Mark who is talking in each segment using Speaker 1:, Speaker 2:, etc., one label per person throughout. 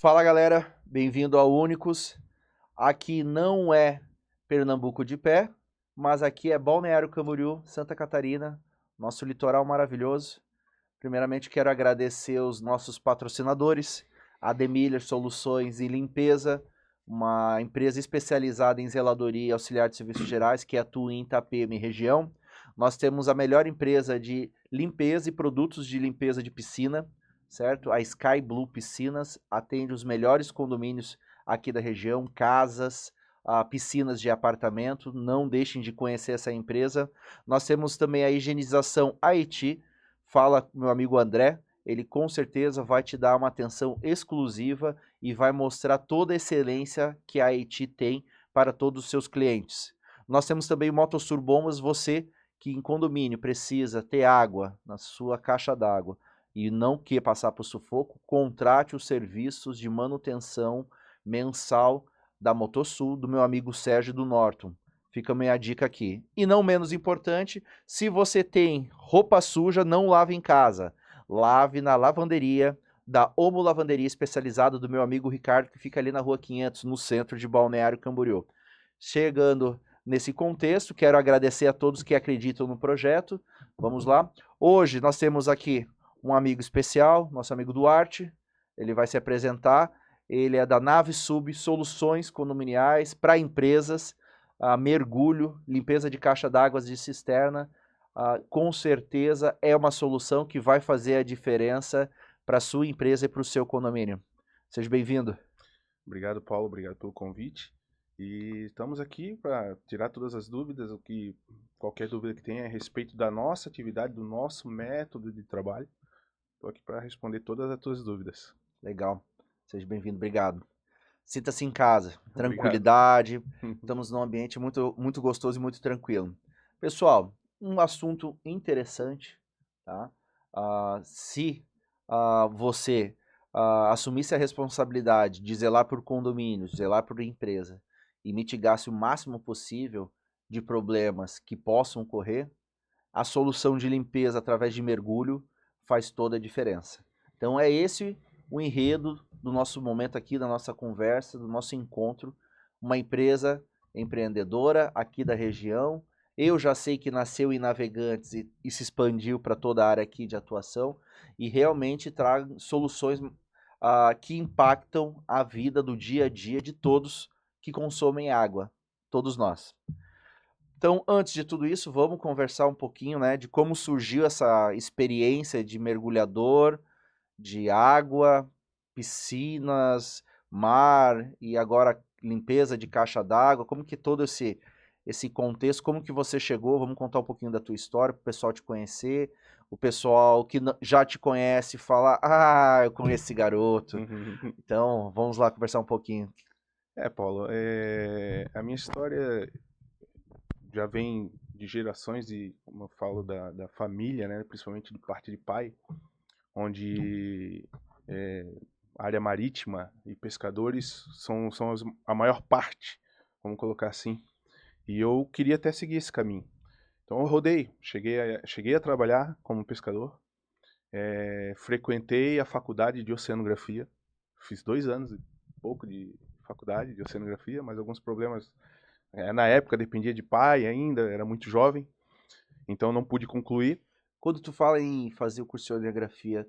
Speaker 1: Fala galera, bem-vindo ao Únicos. Aqui não é Pernambuco de pé, mas aqui é Balneário Camboriú, Santa Catarina, nosso litoral maravilhoso. Primeiramente quero agradecer os nossos patrocinadores, a Demiller Soluções e Limpeza, uma empresa especializada em zeladoria e auxiliar de serviços gerais que atua em Itapema e região. Nós temos a melhor empresa de limpeza e produtos de limpeza de piscina, certo? A Sky Blue Piscinas atende os melhores condomínios aqui da região, casas, piscinas de apartamento. Não deixem de conhecer essa empresa. Nós temos também a higienização Haiti. Fala com meu amigo André, ele com certeza vai te dar uma atenção exclusiva e vai mostrar toda a excelência que a Haiti tem para todos os seus clientes. Nós temos também o Motosur Bombas, você que em condomínio precisa ter água na sua caixa d'água e não quer passar por sufoco, contrate os serviços de manutenção mensal da Motosul, do meu amigo Sérgio do Norton. Fica a minha dica aqui. E não menos importante, se você tem roupa suja, não lave em casa. Lave na lavanderia da Omo Lavanderia especializada do meu amigo Ricardo, que fica ali na Rua 500, no centro de Balneário Camboriú. Chegando nesse contexto, quero agradecer a todos que acreditam no projeto. Vamos lá. Hoje nós temos aqui um amigo especial, nosso amigo Duarte. Ele vai se apresentar. Ele é da Nave Sub Soluções Condominiais para Empresas, mergulho, limpeza de caixa d'água de cisterna. Com certeza é uma solução que vai fazer a diferença para a sua empresa e para o seu condomínio. Seja bem-vindo.
Speaker 2: Obrigado, Paulo. Obrigado pelo convite. E estamos aqui para tirar todas as dúvidas, qualquer dúvida que tenha a respeito da nossa atividade, do nosso método de trabalho. Estou aqui para responder todas as tuas dúvidas.
Speaker 1: Legal. Seja bem-vindo. Obrigado. Sinta-se em casa,
Speaker 2: Obrigado.
Speaker 1: tranquilidade. Estamos num ambiente muito gostoso e muito tranquilo. Pessoal, um assunto interessante, tá? Se você assumisse a responsabilidade de zelar por condomínios, zelar por empresa e mitigasse o máximo possível de problemas que possam ocorrer, a solução de limpeza através de mergulho faz toda a diferença. Então é esse o enredo do nosso momento aqui, da nossa conversa, do nosso encontro. Uma empresa empreendedora aqui da região. Eu já sei que nasceu em Navegantes e se expandiu para toda a área aqui de atuação e realmente traz soluções que impactam a vida do dia a dia de todos que consomem água, todos nós. Então, antes de tudo isso, vamos conversar um pouquinho, né, de como surgiu essa experiência de mergulhador, de água, piscinas, mar e agora limpeza de caixa d'água. Como que todo esse contexto, como que você chegou? Vamos contar um pouquinho da tua história para o pessoal te conhecer, o pessoal que já te conhece falar, eu conheço esse garoto. Então, vamos lá conversar um pouquinho.
Speaker 2: Paulo, a minha história já vem de gerações e, como eu falo, da família, né, principalmente de parte de pai, onde é, área marítima e pescadores são a maior parte, vamos colocar assim. E eu queria até seguir esse caminho. Então eu rodei, cheguei a trabalhar como pescador, frequentei a faculdade de oceanografia, fiz 2 anos e pouco de faculdade de oceanografia, mas alguns problemas, na época dependia de pai ainda, era muito jovem, então não pude concluir.
Speaker 1: Quando tu fala em fazer o curso de oceanografia,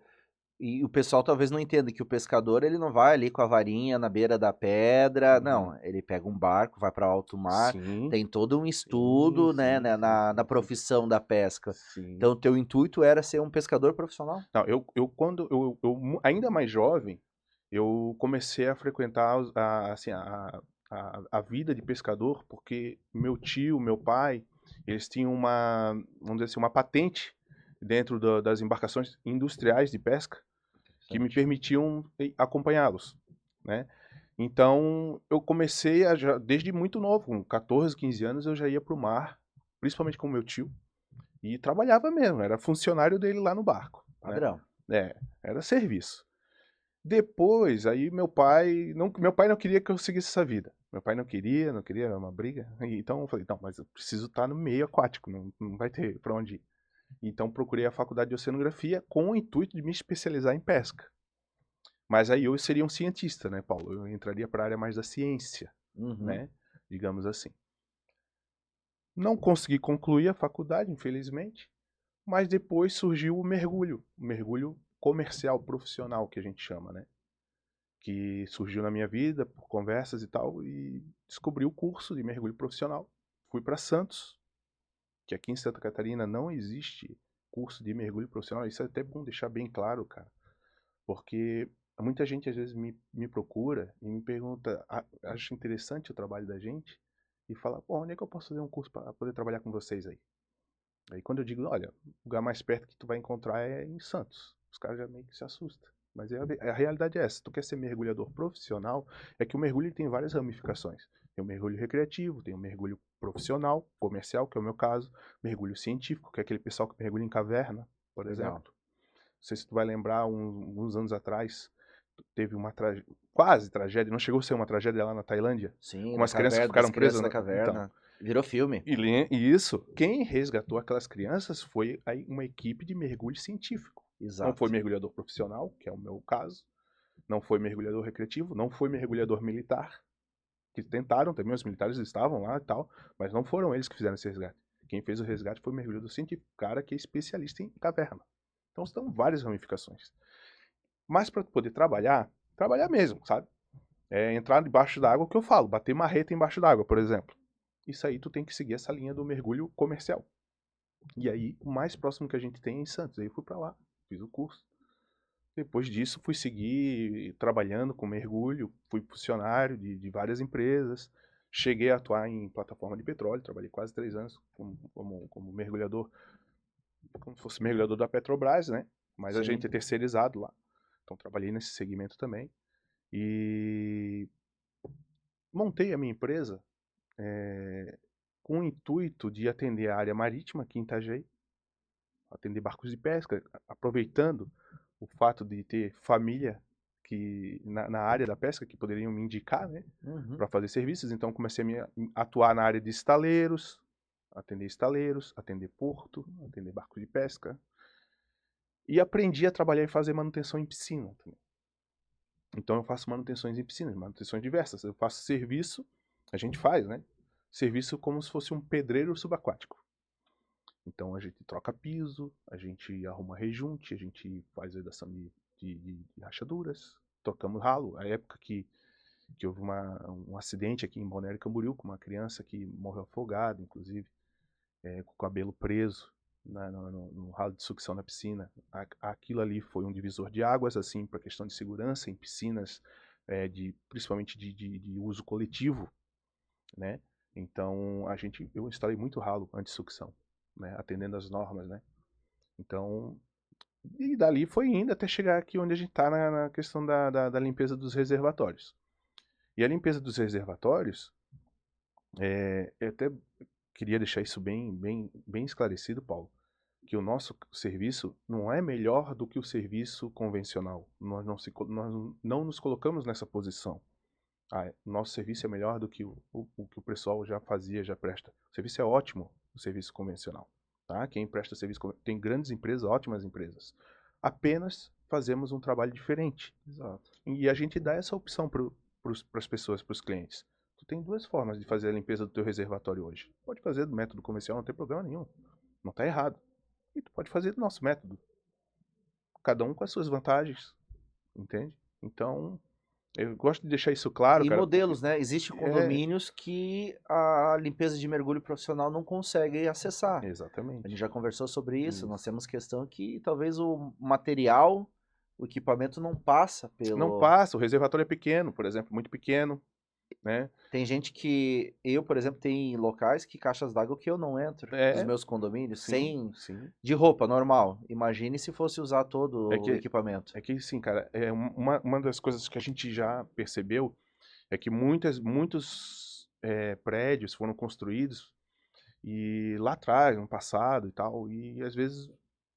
Speaker 1: e o pessoal talvez não entenda que o pescador ele não vai ali com a varinha na beira da pedra,
Speaker 2: Uhum.
Speaker 1: não, ele pega um barco, vai para alto mar,
Speaker 2: Sim,
Speaker 1: tem todo um
Speaker 2: sim,
Speaker 1: estudo, né,
Speaker 2: sim, sim,
Speaker 1: na
Speaker 2: sim, sim.
Speaker 1: profissão da pesca.
Speaker 2: Sim.
Speaker 1: Então, o teu intuito era ser um pescador profissional?
Speaker 2: Não, quando ainda mais jovem, eu comecei a frequentar assim, a vida de pescador, porque meu tio, meu pai, eles tinham vamos dizer assim, uma patente dentro das embarcações industriais de pesca que me
Speaker 1: Interessante.
Speaker 2: permitiam acompanhá-los, né? Então, eu comecei desde muito novo, com 14, 15 anos, eu já ia para o mar, principalmente com meu tio, e trabalhava mesmo, era funcionário dele lá no barco, né?
Speaker 1: Padrão.
Speaker 2: Era serviço. Depois, aí meu pai não queria que eu seguisse essa vida. Meu pai não queria, era uma briga. Então eu falei, não, mas eu preciso estar no meio aquático, não vai ter para onde ir. Então procurei a faculdade de oceanografia com o intuito de me especializar em pesca. Mas aí eu seria um cientista, né, Paulo? Eu entraria para a área mais da ciência,
Speaker 1: Uhum.
Speaker 2: né? Digamos assim. Não consegui concluir a faculdade, infelizmente, mas depois surgiu o mergulho comercial, profissional, que a gente chama, né? Que surgiu na minha vida por conversas e tal, e descobri o curso de mergulho profissional. Fui para Santos, que aqui em Santa Catarina não existe curso de mergulho profissional. Isso é até bom deixar bem claro, cara, porque muita gente às vezes me procura e me pergunta, acha interessante o trabalho da gente e fala, pô, onde é que eu posso fazer um curso para poder trabalhar com vocês aí? Aí quando eu digo, olha, o lugar mais perto que tu vai encontrar é em Santos. Os caras já meio que se assustam. Mas a realidade é essa. Se tu quer ser mergulhador profissional, é que o mergulho tem várias ramificações. Tem o mergulho recreativo, tem o mergulho profissional, comercial, que é o meu caso. Mergulho científico, que é aquele pessoal que mergulha em caverna, por
Speaker 1: Legal.
Speaker 2: exemplo. Não sei se tu vai lembrar, uns anos atrás, teve uma quase tragédia, não chegou a ser uma tragédia lá na Tailândia,
Speaker 1: Sim,
Speaker 2: com
Speaker 1: da
Speaker 2: umas crianças que
Speaker 1: caverna, das
Speaker 2: ficaram
Speaker 1: crianças
Speaker 2: presas.
Speaker 1: da
Speaker 2: Então,
Speaker 1: caverna. Virou filme.
Speaker 2: e isso, quem resgatou aquelas crianças foi aí uma equipe de mergulho científico. Não foi
Speaker 1: Exato.
Speaker 2: mergulhador profissional, que é o meu caso, não foi mergulhador recreativo, não foi mergulhador militar, que tentaram também, os militares estavam lá e tal, mas não foram eles que fizeram esse resgate. Quem fez o resgate foi o mergulhador científico, cara que é especialista em caverna. Então são várias ramificações. Mas para poder trabalhar, trabalhar mesmo, sabe? É entrar debaixo d'água, o que eu falo, bater marreta embaixo d'água, por exemplo. Isso aí tu tem que seguir essa linha do mergulho comercial. E aí, o mais próximo que a gente tem é em Santos. Aí eu fui para lá, fiz o curso. Depois disso, fui seguir trabalhando com mergulho, fui funcionário de várias empresas. Cheguei a atuar em plataforma de petróleo, trabalhei quase 3 anos como mergulhador, como se fosse mergulhador da Petrobras, né? Mas a
Speaker 1: Sim.
Speaker 2: gente é terceirizado lá. Então trabalhei nesse segmento também. E montei a minha empresa com o intuito de atender a área marítima aqui em Itajaí, atender barcos de pesca, aproveitando o fato de ter família que na área da pesca que poderiam me indicar, né,
Speaker 1: Uhum.
Speaker 2: para fazer serviços. Então comecei a atuar na área de estaleiros, atender porto, atender barco de pesca e aprendi a trabalhar e fazer manutenção em piscina também. Então eu faço manutenções em piscinas, manutenções diversas. Eu faço serviço, a gente faz, né? Serviço como se fosse um pedreiro subaquático. Então a gente troca piso, a gente arruma rejunte, a gente faz vedação de rachaduras, trocamos ralo. A época que houve um acidente aqui em Balneário Camboriú com uma criança que morreu afogada, inclusive, com o cabelo preso no ralo de sucção na piscina. Aquilo ali foi um divisor de águas, assim, para questão de segurança em piscinas, principalmente de uso coletivo, né? Então eu instalei muito ralo anti-sucção, né? Atendendo às normas, né? Então, e dali foi indo até chegar aqui onde a gente está na questão da limpeza dos reservatórios. E a limpeza dos reservatórios, eu até queria deixar isso bem esclarecido, Paulo, que o nosso serviço não é melhor do que o serviço convencional. Nós não nos colocamos nessa posição. Nosso serviço é melhor do que o que o pessoal já fazia, já presta. O serviço é ótimo, o serviço convencional. Tá? Quem presta serviço tem grandes empresas, ótimas empresas. Apenas fazemos um trabalho diferente.
Speaker 1: Exato.
Speaker 2: E a gente dá essa opção para as pessoas, para os clientes. Tu tem duas formas de fazer a limpeza do teu reservatório hoje. Pode fazer do método convencional, não tem problema nenhum. Não está errado. E tu pode fazer do nosso método. Cada um com as suas vantagens, entende? Então, eu gosto de deixar isso claro,
Speaker 1: E
Speaker 2: cara, porque
Speaker 1: modelos, né? Existem
Speaker 2: é
Speaker 1: condomínios que a limpeza de mergulho profissional não consegue acessar. A gente
Speaker 2: exatamente
Speaker 1: já conversou sobre isso. Nós
Speaker 2: isso.
Speaker 1: temos questão que talvez o material, o equipamento não passa
Speaker 2: Não
Speaker 1: pelo.
Speaker 2: passa, o reservatório é pequeno, por exemplo, muito pequeno, né?
Speaker 1: Tem gente que. Eu, por exemplo, tem locais que caixas d'água que eu não entro dos
Speaker 2: É,
Speaker 1: meus condomínios
Speaker 2: sim,
Speaker 1: sem.
Speaker 2: sim.
Speaker 1: De roupa normal. Imagine se fosse usar todo
Speaker 2: É
Speaker 1: o
Speaker 2: que
Speaker 1: equipamento.
Speaker 2: sim, cara, uma das coisas que a gente já percebeu é que muitos prédios foram construídos e lá atrás, no passado e tal, e às vezes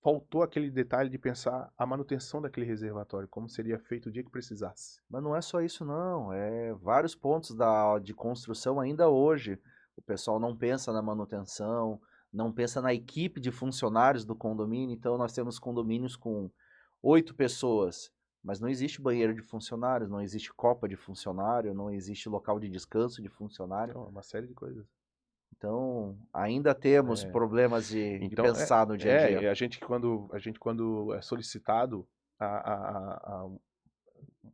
Speaker 2: faltou aquele detalhe de pensar a manutenção daquele reservatório, como seria feito o dia que precisasse.
Speaker 1: Mas não é só isso, não. É vários pontos de construção ainda hoje. O pessoal não pensa na manutenção, não pensa na equipe de funcionários do condomínio. Então, nós temos condomínios com 8 pessoas. Mas não existe banheiro de funcionários, não existe copa de funcionário, não existe local de descanso de funcionário.
Speaker 2: Então, é uma série de coisas.
Speaker 1: Então, ainda temos
Speaker 2: É,
Speaker 1: problemas de
Speaker 2: então,
Speaker 1: pensar no dia a dia.
Speaker 2: a gente quando é solicitado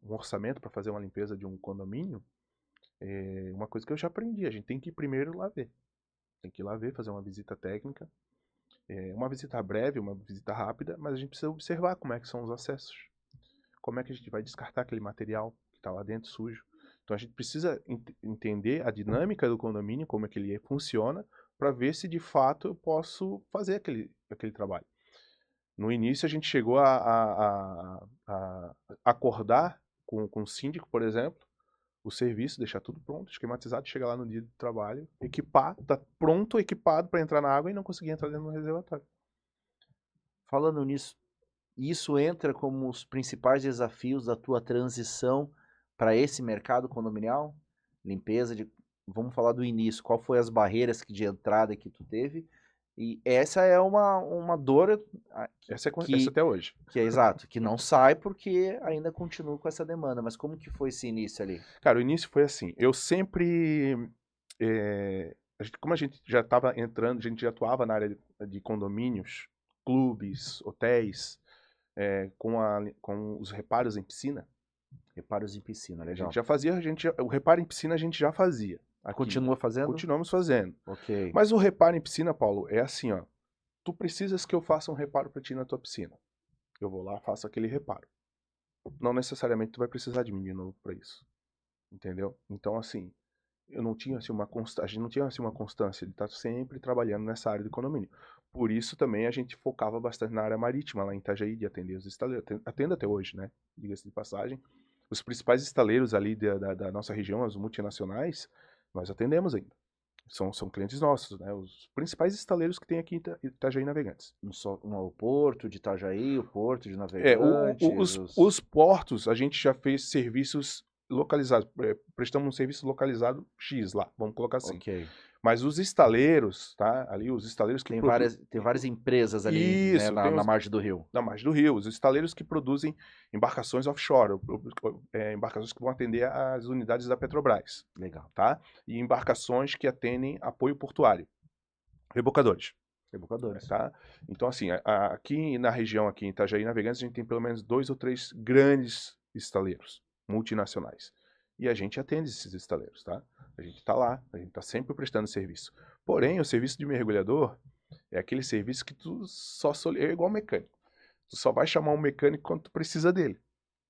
Speaker 2: um orçamento para fazer uma limpeza de um condomínio, uma coisa que eu já aprendi, a gente tem que ir primeiro lá ver. Tem que ir lá ver, fazer uma visita técnica. Uma visita breve, uma visita rápida, mas a gente precisa observar como é que são os acessos. Como é que a gente vai descartar aquele material que está lá dentro sujo. Então a gente precisa entender a dinâmica do condomínio, como é que ele funciona, para ver se de fato eu posso fazer aquele trabalho. No início a gente chegou a acordar com o síndico, por exemplo, o serviço, deixar tudo pronto, esquematizado, chegar lá no dia do trabalho, equipar, tá pronto, equipado para entrar na água e não conseguir entrar dentro do reservatório.
Speaker 1: Falando nisso, isso entra como os principais desafios da tua transição para esse mercado condominial? Limpeza de. Vamos falar do início. Qual foi as barreiras de entrada que tu teve? E essa é uma dor
Speaker 2: Essa até hoje.
Speaker 1: que é exato, que não sai porque ainda continua com essa demanda. Mas como que foi esse início ali?
Speaker 2: Cara, o início foi assim, eu sempre, como a gente já estava entrando, a gente já atuava na área de condomínios, clubes, hotéis, com os reparos em piscina,
Speaker 1: Reparos em piscina,
Speaker 2: a gente
Speaker 1: legal.
Speaker 2: já fazia, o reparo em piscina a gente já fazia aqui,
Speaker 1: Continua fazendo?
Speaker 2: continuamos fazendo.
Speaker 1: Ok.
Speaker 2: Mas o reparo em piscina, Paulo, é assim, ó, tu precisas que eu faça um reparo para ti na tua piscina, eu vou lá, faço aquele reparo. Não necessariamente tu vai precisar de mim de novo para isso, entendeu? Então, assim, eu não tinha assim, a gente não tinha assim, uma constância de estar sempre trabalhando nessa área de condomínio. Por isso também a gente focava bastante na área marítima, lá em Itajaí, de atender os estaleiros. Atendo até hoje, né? Diga-se de passagem. Os principais estaleiros ali da nossa região, os multinacionais, nós atendemos ainda. São clientes nossos, né? Os principais estaleiros que tem aqui em Itajaí Navegantes.
Speaker 1: O porto de Itajaí, o porto de
Speaker 2: É,
Speaker 1: Navegantes,
Speaker 2: os portos, a gente já fez serviços localizados. Prestamos um serviço localizado X lá, vamos colocar assim.
Speaker 1: Ok.
Speaker 2: Mas os estaleiros, tá? Ali, os estaleiros que produzem.
Speaker 1: Tem várias empresas ali, né,
Speaker 2: Isso, tem
Speaker 1: na
Speaker 2: os.
Speaker 1: margem do rio.
Speaker 2: Na margem do rio, os estaleiros que produzem embarcações offshore, embarcações que vão atender às unidades da Petrobras,
Speaker 1: Legal.
Speaker 2: tá? E embarcações que atendem apoio portuário, rebocadores.
Speaker 1: Rebocadores.
Speaker 2: Tá? Então, assim, aqui na região, aqui em Itajaí Navegantes, a gente tem pelo menos 2 ou 3 grandes estaleiros multinacionais. E a gente atende esses estaleiros, tá? A gente está lá, a gente está sempre prestando serviço. Porém, o serviço de mergulhador é aquele serviço que tu é igual mecânico. Tu só vai chamar um mecânico quando tu precisa dele.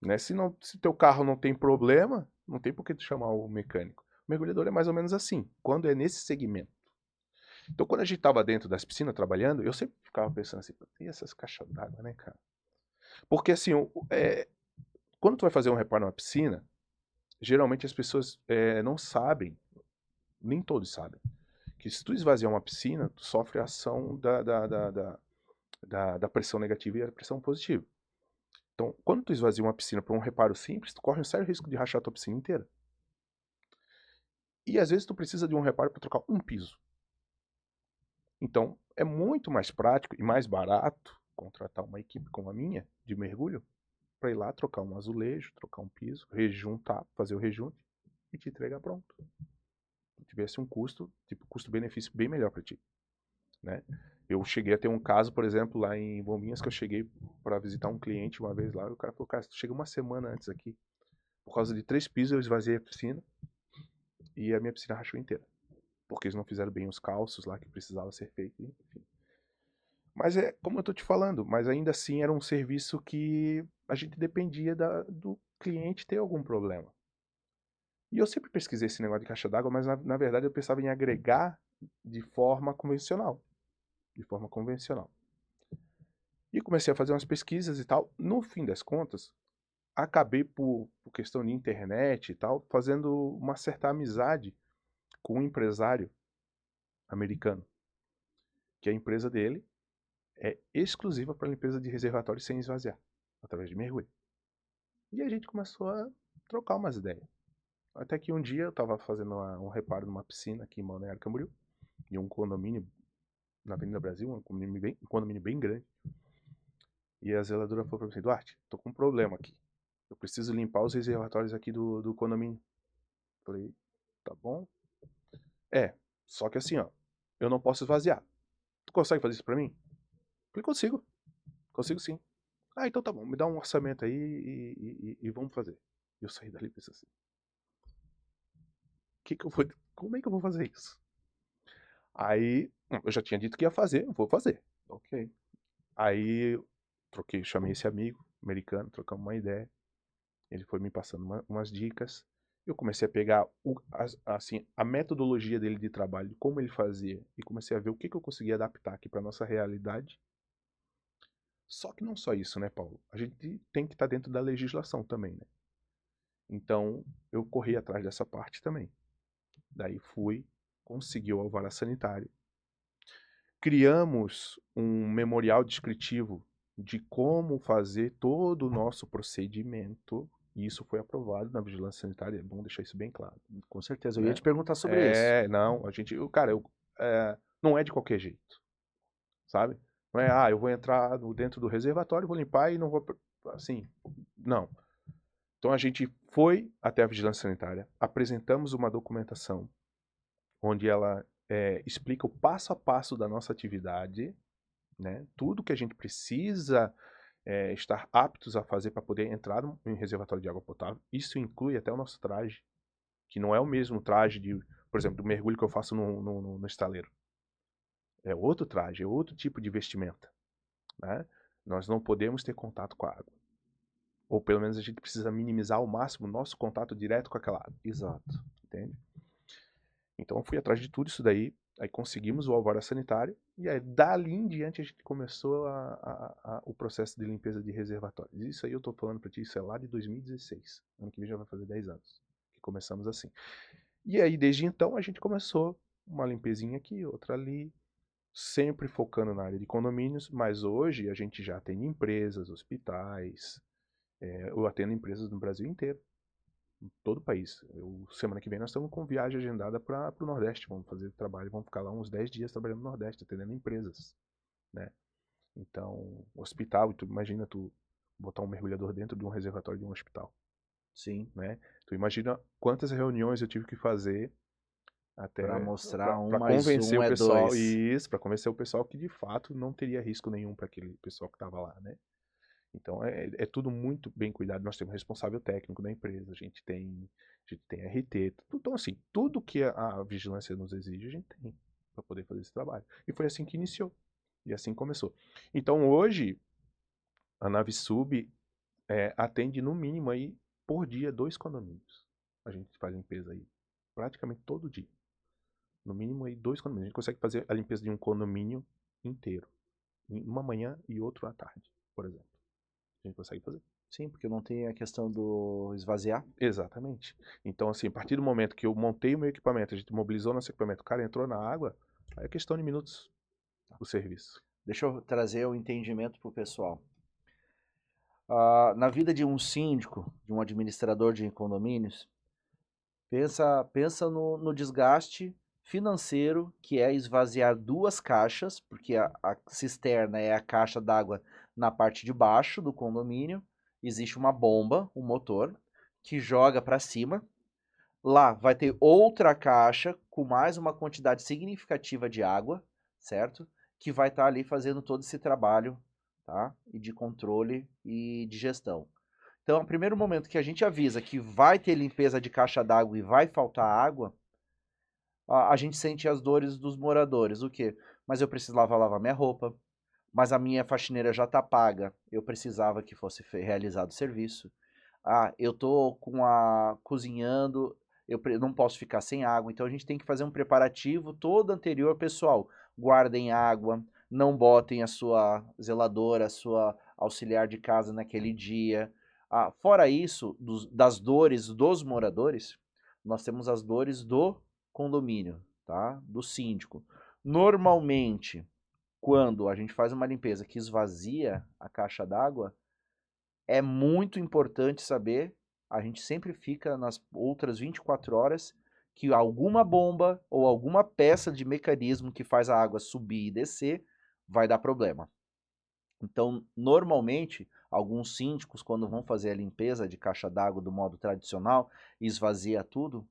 Speaker 2: Né? Se teu carro não tem problema, não tem por que tu chamar o mecânico. O mergulhador é mais ou menos assim, quando é nesse segmento. Então, quando a gente tava dentro das piscinas trabalhando, eu sempre ficava pensando assim, e essas caixas d'água, né, cara? Porque assim, quando tu vai fazer um reparo numa piscina, geralmente as pessoas não sabem, nem todos sabem, que se tu esvaziar uma piscina, tu sofre a ação da pressão negativa e a pressão positiva. Então, quando tu esvazia uma piscina para um reparo simples, tu corre um sério risco de rachar a tua piscina inteira. E às vezes tu precisa de um reparo para trocar um piso. Então, é muito mais prático e mais barato contratar uma equipe como a minha, de mergulho, para ir lá trocar um azulejo, trocar um piso, rejuntar, fazer o rejunte e te entregar pronto. Se tivesse um custo, tipo, custo-benefício bem melhor para ti, né? Eu cheguei a ter um caso, por exemplo, lá em Bombinhas, que eu cheguei para visitar um cliente uma vez lá, e o cara falou, cara, tu chega uma semana antes aqui, por causa de 3 pisos eu esvaziei a piscina e a minha piscina rachou inteira. Porque eles não fizeram bem os calços lá que precisava ser feito, enfim. Mas é como eu tô te falando, mas ainda assim era um serviço que a gente dependia do cliente ter algum problema. E eu sempre pesquisei esse negócio de caixa d'água, mas na verdade eu pensava em agregar de forma convencional. De forma convencional. E comecei a fazer umas pesquisas e tal. No fim das contas, acabei por questão de internet e tal, fazendo uma certa amizade com um empresário americano. Que a empresa dele é exclusiva para limpeza de reservatórios sem esvaziar, através de mergulho. E a gente começou a trocar umas ideias. Até que um dia eu estava fazendo um reparo numa piscina aqui em Balneário Camboriú, em um condomínio na Avenida Brasil, um condomínio bem grande. E a zeladora falou para mim assim, Duarte, tô com um problema aqui. Eu preciso limpar os reservatórios aqui do condomínio. Falei, tá bom. Só que assim, ó, eu não posso esvaziar. Tu consegue fazer isso pra mim? Falei, consigo sim. Ah, então tá bom, me dá um orçamento aí e vamos fazer. E eu saí dali e pensei assim, como é que eu vou fazer isso? Aí, eu já tinha dito que ia fazer, eu vou fazer. Ok. Aí, chamei esse amigo americano, trocamos uma ideia. Ele foi me passando umas dicas. Eu comecei a pegar assim, a metodologia dele de trabalho, como ele fazia, e comecei a ver o que eu conseguia adaptar aqui para nossa realidade. Só que não só isso, né, Paulo? A gente tem que estar dentro da legislação também, né? Então, eu corri atrás dessa parte também. Daí consegui o alvará sanitário. Criamos um memorial descritivo de como fazer todo o nosso procedimento. E isso foi aprovado na vigilância sanitária. É bom deixar isso bem claro.
Speaker 1: Com certeza, eu ia
Speaker 2: Né?
Speaker 1: te perguntar sobre isso.
Speaker 2: Não, cara, não é de qualquer jeito, sabe? Não é, eu vou entrar dentro do reservatório, vou limpar e não vou, assim, não. Então a gente foi até a vigilância sanitária, apresentamos uma documentação onde ela explica o passo a passo da nossa atividade, né? Tudo que a gente precisa estar aptos a fazer para poder entrar em reservatório de água potável. Isso inclui até o nosso traje, que não é o mesmo traje por exemplo, do mergulho que eu faço no estaleiro. É outro traje, é outro tipo de vestimenta, né? Nós não podemos ter contato com a água. Ou pelo menos a gente precisa minimizar ao máximo o nosso contato direto com aquela água.
Speaker 1: Exato.
Speaker 2: Entende? Então eu fui atrás de tudo isso daí, aí conseguimos o alvará sanitário, e aí dali em diante a gente começou o processo de limpeza de reservatórios. Isso aí eu tô falando pra ti, isso é lá de 2016. Ano que vem já vai fazer 10 anos que começamos assim. E aí desde então a gente começou uma limpezinha aqui, outra ali, sempre focando na área de condomínios, mas hoje a gente já atende empresas, hospitais, eu atendo empresas no Brasil inteiro, em todo o país. Semana que vem nós estamos com viagem agendada para o Nordeste, vamos fazer trabalho, vamos ficar lá uns 10 dias trabalhando no Nordeste, atendendo empresas, né? Então, hospital, tu imagina tu botar um mergulhador dentro de um reservatório de um hospital.
Speaker 1: Sim.
Speaker 2: Né? Tu imagina quantas reuniões eu tive que fazer
Speaker 1: Para
Speaker 2: até
Speaker 1: mostrar
Speaker 2: para
Speaker 1: mais
Speaker 2: convencer
Speaker 1: um
Speaker 2: o
Speaker 1: é
Speaker 2: pessoal,
Speaker 1: dois.
Speaker 2: isso, para convencer o pessoal que de fato não teria risco nenhum para aquele pessoal que estava lá, né? Então é tudo muito bem cuidado. Nós temos responsável técnico da empresa, a gente tem RT. Então, assim, tudo que a vigilância nos exige, a gente tem para poder fazer esse trabalho. E foi assim que iniciou. E assim começou. Então, hoje, a nave sub atende no mínimo aí, por dia, 2 condomínios. A gente faz limpeza aí praticamente todo dia. No mínimo aí 2 condomínios. A gente consegue fazer a limpeza de um condomínio inteiro. Uma manhã e outro à tarde, por exemplo. A gente consegue fazer.
Speaker 1: Sim, porque não tem a questão do esvaziar.
Speaker 2: Exatamente. Então, assim, a partir do momento que eu montei o meu equipamento, a gente mobilizou nosso equipamento, o cara entrou na água, aí é questão de minutos o serviço.
Speaker 1: Deixa eu trazer o entendimento para o pessoal. Na vida de um síndico, de um administrador de condomínios, pensa no desgaste financeiro que é esvaziar 2 caixas, porque a cisterna é a caixa d'água na parte de baixo do condomínio, existe uma bomba, um motor, que joga para cima. Lá vai ter outra caixa com mais uma quantidade significativa de água, certo? Que vai estar ali fazendo todo esse trabalho, tá? E de controle e de gestão. Então, no primeiro momento que a gente avisa que vai ter limpeza de caixa d'água e vai faltar água, a gente sente as dores dos moradores. O quê? Mas eu preciso lavar minha roupa, mas a minha faxineira já está paga, eu precisava que fosse realizado o serviço. Eu tô cozinhando, eu não posso ficar sem água, então a gente tem que fazer um preparativo todo anterior, pessoal. Guardem água, não botem a sua zeladora, a sua auxiliar de casa naquele dia. Fora isso, das dores dos moradores, nós temos as dores do condomínio, tá? Do síndico. Normalmente, quando a gente faz uma limpeza que esvazia a caixa d'água, é muito importante saber, a gente sempre fica nas outras 24 horas, que alguma bomba ou alguma peça de mecanismo que faz a água subir e descer vai dar problema. Então, normalmente, alguns síndicos, quando vão fazer a limpeza de caixa d'água do modo tradicional, esvazia tudo,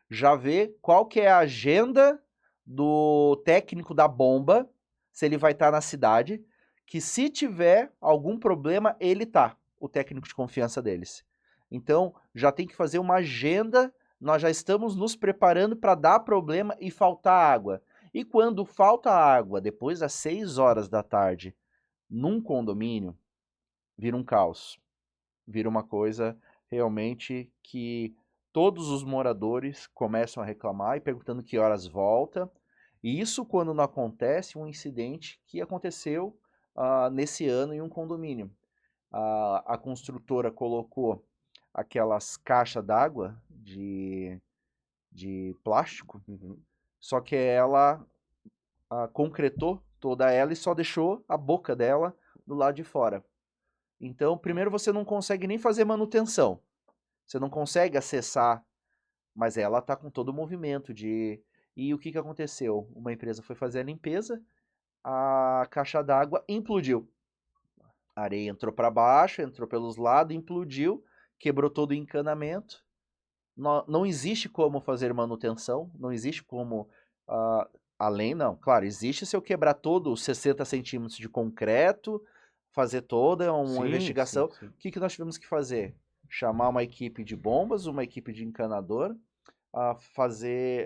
Speaker 1: já vê qual que é a agenda do técnico da bomba, se ele vai estar na cidade, que se tiver algum problema, ele tá, o técnico de confiança deles. Então, já tem que fazer uma agenda, nós já estamos nos preparando para dar problema e faltar água. E quando falta água, depois das 6 horas da tarde, num condomínio, vira um caos. Vira uma coisa realmente que todos os moradores começam a reclamar e perguntando que horas volta. E isso quando não acontece um incidente que aconteceu nesse ano em um condomínio. A construtora colocou aquelas caixas d'água de plástico, só que ela concretou toda ela e só deixou a boca dela do lado de fora. Então, primeiro você não consegue nem fazer manutenção. Você não consegue acessar, mas ela está com todo o movimento de... E o que, que aconteceu? Uma empresa foi fazer a limpeza, a caixa d'água implodiu. A areia entrou para baixo, entrou pelos lados, implodiu, quebrou todo o encanamento. Não existe como fazer manutenção, não existe como... além, não. Claro, existe se eu quebrar todo os 60 centímetros de concreto, fazer toda uma investigação.
Speaker 2: Sim.
Speaker 1: O que, que nós tivemos que fazer? Chamar uma equipe de bombas, uma equipe de encanador,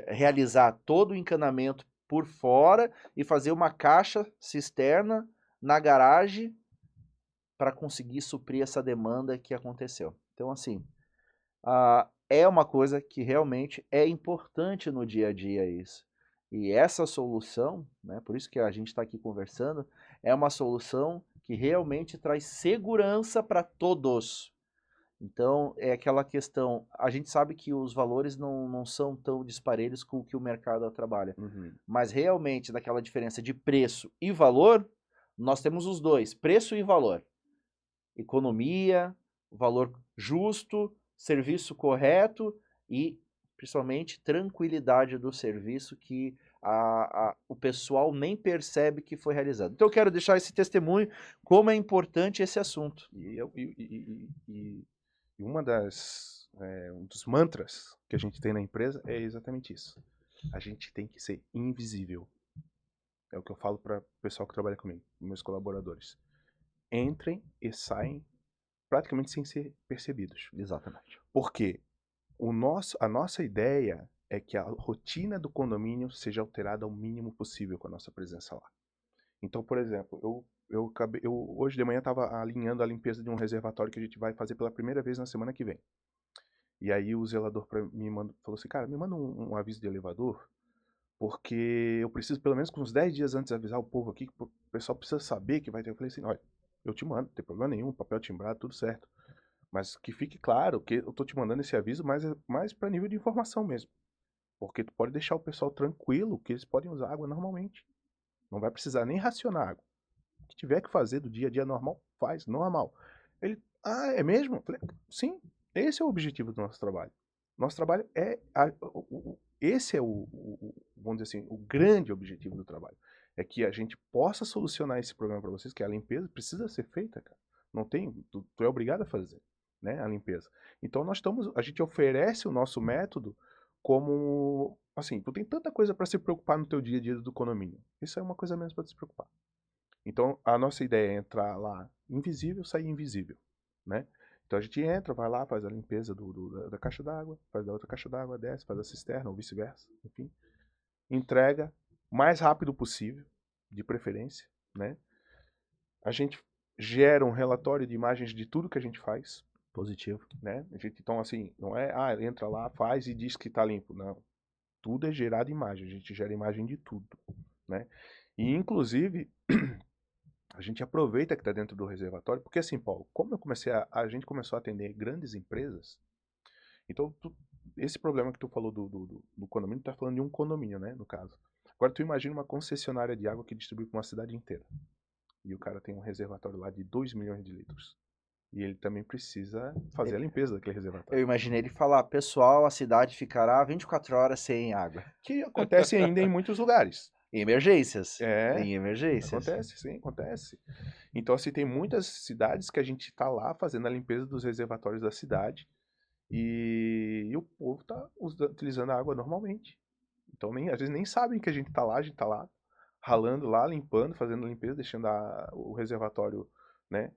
Speaker 1: realizar todo o encanamento por fora e fazer uma caixa cisterna na garagem para conseguir suprir essa demanda que aconteceu. Então, assim, é uma coisa que realmente é importante no dia a dia isso. E essa solução, né, por isso que a gente está aqui conversando, é uma solução que realmente traz segurança para todos. Então, é aquela questão, a gente sabe que os valores não são tão disparelhos com o que o mercado trabalha, mas realmente, daquela diferença de preço e valor, nós temos os dois, preço e valor. Economia, valor justo, serviço correto e, principalmente, tranquilidade do serviço que o pessoal nem percebe que foi realizado. Então eu quero deixar esse testemunho, como é importante esse assunto.
Speaker 2: E uma um dos mantras que a gente tem na empresa é exatamente isso. A gente tem que ser invisível. É o que eu falo para o pessoal que trabalha comigo, meus colaboradores. Entrem e saem praticamente sem ser percebidos.
Speaker 1: Exatamente.
Speaker 2: Porque a nossa ideia é que a rotina do condomínio seja alterada ao mínimo possível com a nossa presença lá. Então, por exemplo, eu hoje de manhã estava alinhando a limpeza de um reservatório que a gente vai fazer pela primeira vez na semana que vem. E aí o zelador falou assim, cara, me manda um aviso de elevador, porque eu preciso pelo menos com uns 10 dias antes avisar o povo aqui, que o pessoal precisa saber que vai ter. Eu falei assim, olha, eu te mando, não tem problema nenhum, papel timbrado, tudo certo. Mas que fique claro que eu tô te mandando esse aviso mais para nível de informação mesmo. Porque tu pode deixar o pessoal tranquilo que eles podem usar água normalmente. Não vai precisar nem racionar água. O que tiver que fazer do dia a dia normal, faz, normal. Ele, é mesmo? Eu falei, sim, esse é o objetivo do nosso trabalho. Nosso trabalho é, esse é vamos dizer assim, o grande objetivo do trabalho. É que a gente possa solucionar esse problema para vocês, que a limpeza precisa ser feita, cara. Não tem, tu é obrigado a fazer, né, a limpeza. Então a gente oferece o nosso método como, assim, tu tem tanta coisa para se preocupar no teu dia a dia do condomínio. Isso é uma coisa menos para se preocupar. Então, a nossa ideia é entrar lá invisível, sair invisível, né? Então a gente entra, vai lá, faz a limpeza da caixa d'água, faz da outra caixa d'água, desce, faz a cisterna ou vice-versa, enfim. Entrega o mais rápido possível, de preferência, né? A gente gera um relatório de imagens de tudo que a gente faz.
Speaker 1: Positivo.
Speaker 2: Né? A gente, então, assim, não é, entra lá, faz e diz que tá limpo. Não. Tudo é gerado imagem, a gente gera imagem de tudo, né? E, inclusive, a gente aproveita que está dentro do reservatório, porque assim, Paulo, como a gente começou a atender grandes empresas, então esse problema que tu falou do condomínio, tu tá falando de um condomínio, né, no caso. Agora tu imagina uma concessionária de água que distribui para uma cidade inteira. E o cara tem um reservatório lá de 2 milhões de litros. E ele também precisa fazer a limpeza daquele reservatório.
Speaker 1: Eu imaginei ele falar, pessoal, a cidade ficará 24 horas sem água.
Speaker 2: Que acontece ainda em muitos lugares.
Speaker 1: Em emergências.
Speaker 2: É,
Speaker 1: Em emergências.
Speaker 2: acontece, sim, acontece. Então, assim, tem muitas cidades que a gente tá lá fazendo a limpeza dos reservatórios da cidade e o povo tá utilizando a água normalmente. Então, às vezes nem sabem que a gente tá lá ralando lá, limpando, fazendo a limpeza, deixando o reservatório, né,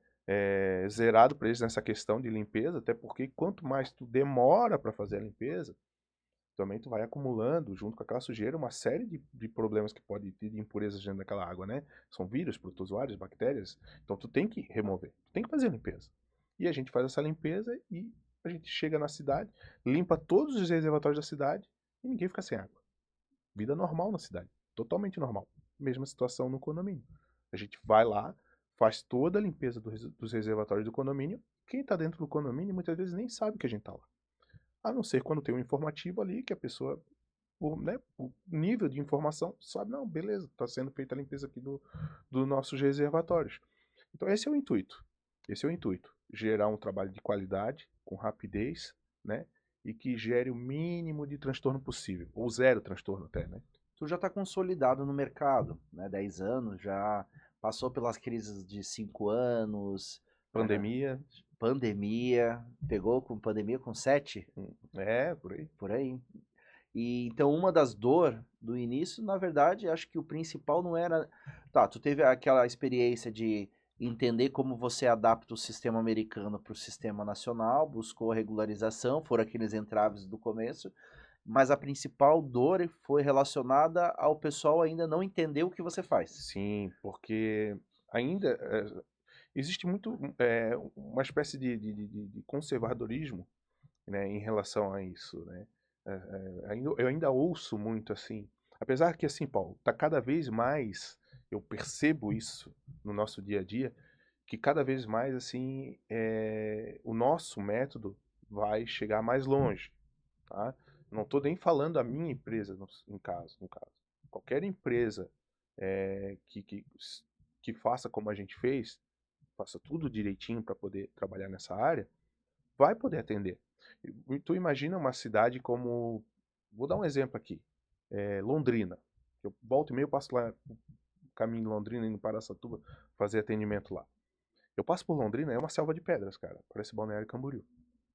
Speaker 2: zerado para eles nessa questão de limpeza, até porque quanto mais tu demora para fazer a limpeza, também tu vai acumulando, junto com aquela sujeira, uma série de problemas que pode ter de impurezas dentro daquela água, né? São vírus, protozoários, bactérias. Então tu tem que remover, tu tem que fazer a limpeza. E a gente faz essa limpeza e a gente chega na cidade, limpa todos os reservatórios da cidade e ninguém fica sem água. Vida normal na cidade, totalmente normal. Mesma situação no condomínio. A gente vai lá, faz toda a limpeza dos reservatórios do condomínio. Quem está dentro do condomínio muitas vezes nem sabe que a gente está lá. A não ser quando tem um informativo ali, que a pessoa, o nível de informação, sabe, não, beleza, está sendo feita a limpeza aqui dos nossos reservatórios. Então esse é o intuito. Esse é o intuito. Gerar um trabalho de qualidade, com rapidez, né? E que gere o mínimo de transtorno possível. Ou zero transtorno até, né?
Speaker 1: Tu já está consolidado no mercado, né? 10 anos, já passou pelas crises de 5 anos,
Speaker 2: Pandemia.
Speaker 1: pandemia, pegou com pandemia com 7,
Speaker 2: Por aí.
Speaker 1: por aí. E então uma das dores do início, na verdade, acho que o principal não era. Tá, tu teve aquela experiência de entender como você adapta o sistema americano para o sistema nacional, buscou a regularização, foram aqueles entraves do começo, mas a principal dor foi relacionada ao pessoal ainda não entender o que você faz.
Speaker 2: Sim, porque ainda existe muito uma espécie de conservadorismo, né, em relação a isso, né? Eu ainda ouço muito assim, apesar que assim, Paulo, tá cada vez mais, eu percebo isso no nosso dia a dia, que cada vez mais assim, o nosso método vai chegar mais longe, tá? Não estou nem falando a minha empresa no caso. Qualquer empresa é, que, que, que faça como a gente fez, faça tudo direitinho para poder trabalhar nessa área, vai poder atender. E tu imagina uma cidade como, vou dar um exemplo aqui, Londrina. Eu volto e meio, passo lá, caminho de Londrina, indo para Araçatuba, fazer atendimento lá. Eu passo por Londrina, é uma selva de pedras, cara. Parece Balneário Camboriú,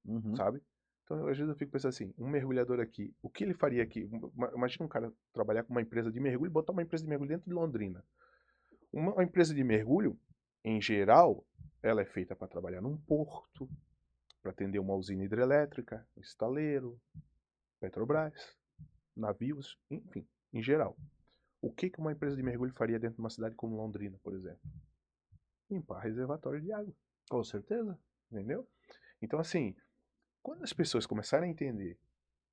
Speaker 1: Uhum.
Speaker 2: sabe? Então, às vezes eu fico pensando assim, um mergulhador aqui, o que ele faria aqui? Imagina um cara trabalhar com uma empresa de mergulho e botar uma empresa de mergulho dentro de Londrina. Uma empresa de mergulho, em geral, ela é feita para trabalhar num porto, para atender uma usina hidrelétrica, um estaleiro, Petrobras, navios, enfim, em geral. O que uma empresa de mergulho faria dentro de uma cidade como Londrina, por exemplo? Limpar reservatório de água,
Speaker 1: Com certeza.
Speaker 2: entendeu? Então, assim, quando as pessoas começarem a entender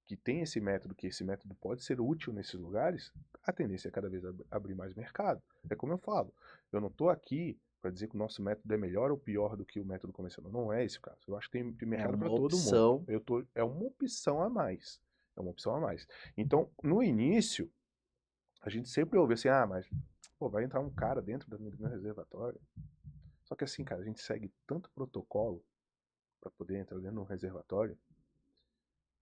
Speaker 2: que tem esse método, que esse método pode ser útil nesses lugares, a tendência é cada vez abrir mais mercado. É como eu falo, eu não estou aqui para dizer que o nosso método é melhor ou pior do que o método convencional. Não é esse o caso. Eu acho que tem
Speaker 1: É
Speaker 2: mercado para
Speaker 1: uma
Speaker 2: todo mundo.
Speaker 1: opção.
Speaker 2: É uma opção a mais. É uma opção a mais. Então, no início, a gente sempre ouve assim, mas pô, vai entrar um cara dentro do meu reservatório. Só que assim, cara, a gente segue tanto protocolo para poder entrar dentro de um reservatório.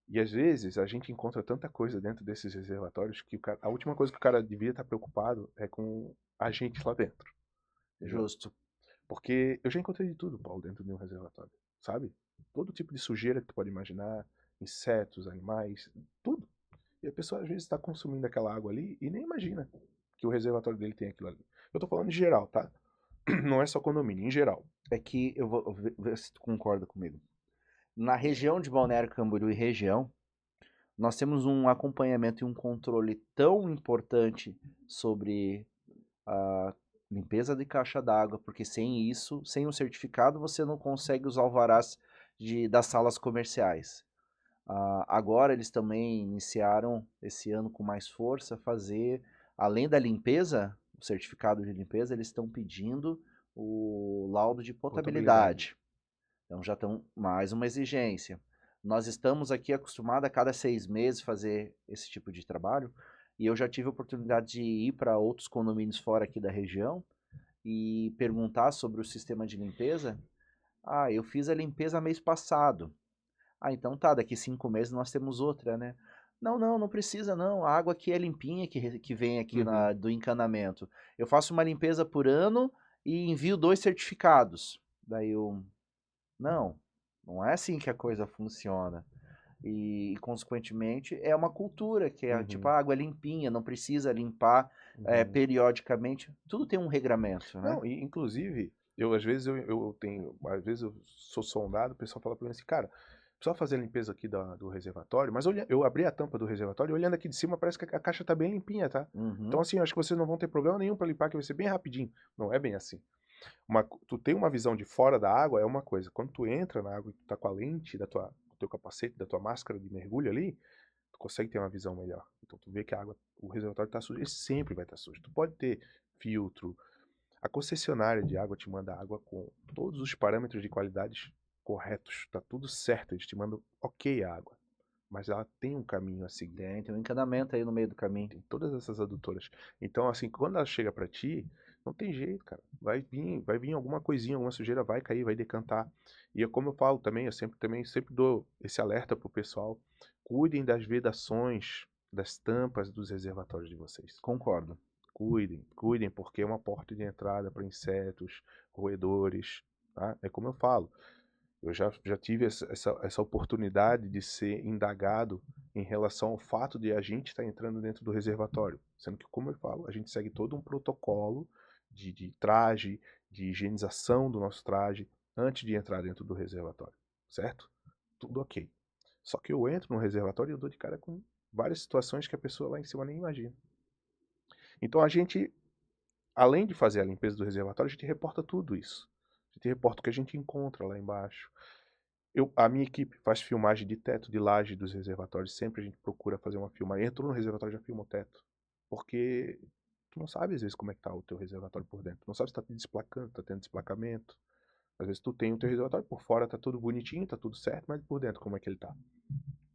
Speaker 2: E às vezes a gente encontra tanta coisa dentro desses reservatórios que a última coisa que o cara devia estar preocupado é com a gente lá dentro, entendeu?
Speaker 1: Justo.
Speaker 2: Porque eu já encontrei de tudo, Paulo, dentro de um reservatório, sabe? Todo tipo de sujeira que tu pode imaginar, insetos, animais, tudo. E a pessoa às vezes está consumindo aquela água ali e nem imagina que o reservatório dele tem aquilo ali. Eu tô falando em geral, tá? Não é só condomínio, em geral.
Speaker 1: É que eu vou ver se tu concorda comigo. Na região de Balneário Camboriú e região, nós temos um acompanhamento e um controle tão importante sobre a limpeza de caixa d'água, porque sem isso, sem o certificado, você não consegue os alvarás das salas comerciais. Agora eles também iniciaram esse ano com mais força fazer, além da limpeza, o certificado de limpeza, eles estão pedindo o laudo de
Speaker 2: Potabilidade.
Speaker 1: potabilidade. Então já estão mais uma exigência. Nós estamos aqui acostumados a cada 6 meses fazer esse tipo de trabalho, e eu já tive a oportunidade de ir para outros condomínios fora aqui da região e perguntar sobre o sistema de limpeza. Eu fiz a limpeza mês passado. Então tá, daqui 5 meses nós temos outra, né? Não precisa não, a água aqui é limpinha que vem aqui
Speaker 2: Uhum.
Speaker 1: do encanamento. Eu faço uma limpeza por ano e envio 2 certificados. Daí eu, não, não é assim que a coisa funciona. E, consequentemente, é uma cultura que é tipo,
Speaker 2: Uhum.
Speaker 1: a água é limpinha, não precisa limpar
Speaker 2: Uhum.
Speaker 1: periodicamente. Tudo tem um regramento, né?
Speaker 2: Não, e inclusive, eu às vezes eu tenho, às vezes eu sou sondado, o pessoal fala pra mim assim, cara, precisa fazer a limpeza aqui do reservatório, mas eu abri a tampa do reservatório e olhando aqui de cima parece que a caixa tá bem limpinha, tá? Então
Speaker 1: Uhum,
Speaker 2: assim, eu acho que vocês não vão ter problema nenhum pra limpar, que vai ser bem rapidinho. Não é bem assim. Tu tem uma visão de fora da água é uma coisa. Quando tu entra na água e tu tá com a lente do teu capacete, da tua máscara de mergulho ali, tu consegue ter uma visão melhor. Então tu vê que a água, o reservatório tá sujo, ele sempre vai estar sujo. Tu pode ter filtro, a concessionária de água te manda água com todos os parâmetros de qualidades corretos, tá tudo certo, eles te mandam ok a água, mas ela tem um caminho a seguir,
Speaker 1: tem um encanamento aí no meio do caminho.
Speaker 2: tem todas essas adutoras. Então, assim, quando ela chega pra ti, não tem jeito, cara. Vai vir alguma coisinha, alguma sujeira, vai cair, vai decantar. E é como eu falo também, sempre dou esse alerta pro pessoal, cuidem das vedações, das tampas dos reservatórios de vocês.
Speaker 1: Concordo.
Speaker 2: Cuidem, porque é uma porta de entrada para insetos, roedores, tá? É como eu falo, eu já tive essa oportunidade de ser indagado em relação ao fato de a gente estar entrando dentro do reservatório, sendo que, como eu falo, a gente segue todo um protocolo de traje, de higienização do nosso traje antes de entrar dentro do reservatório, certo? Tudo ok. Só que eu entro no reservatório e eu dou de cara com várias situações que a pessoa lá em cima nem imagina. Então a gente, além de fazer a limpeza do reservatório, a gente reporta tudo isso. A gente reporta o que a gente encontra lá embaixo. A minha equipe faz filmagem de teto, de laje dos reservatórios. Sempre a gente procura fazer uma filmagem. Entrou no reservatório, já filma o teto. Porque tu não sabe, às vezes, como é que tá o teu reservatório por dentro. Tu não sabe se tá desplacando, tá tendo desplacamento. Às vezes tu tem o teu reservatório por fora, tá tudo bonitinho, tá tudo certo, mas por dentro como é que ele tá,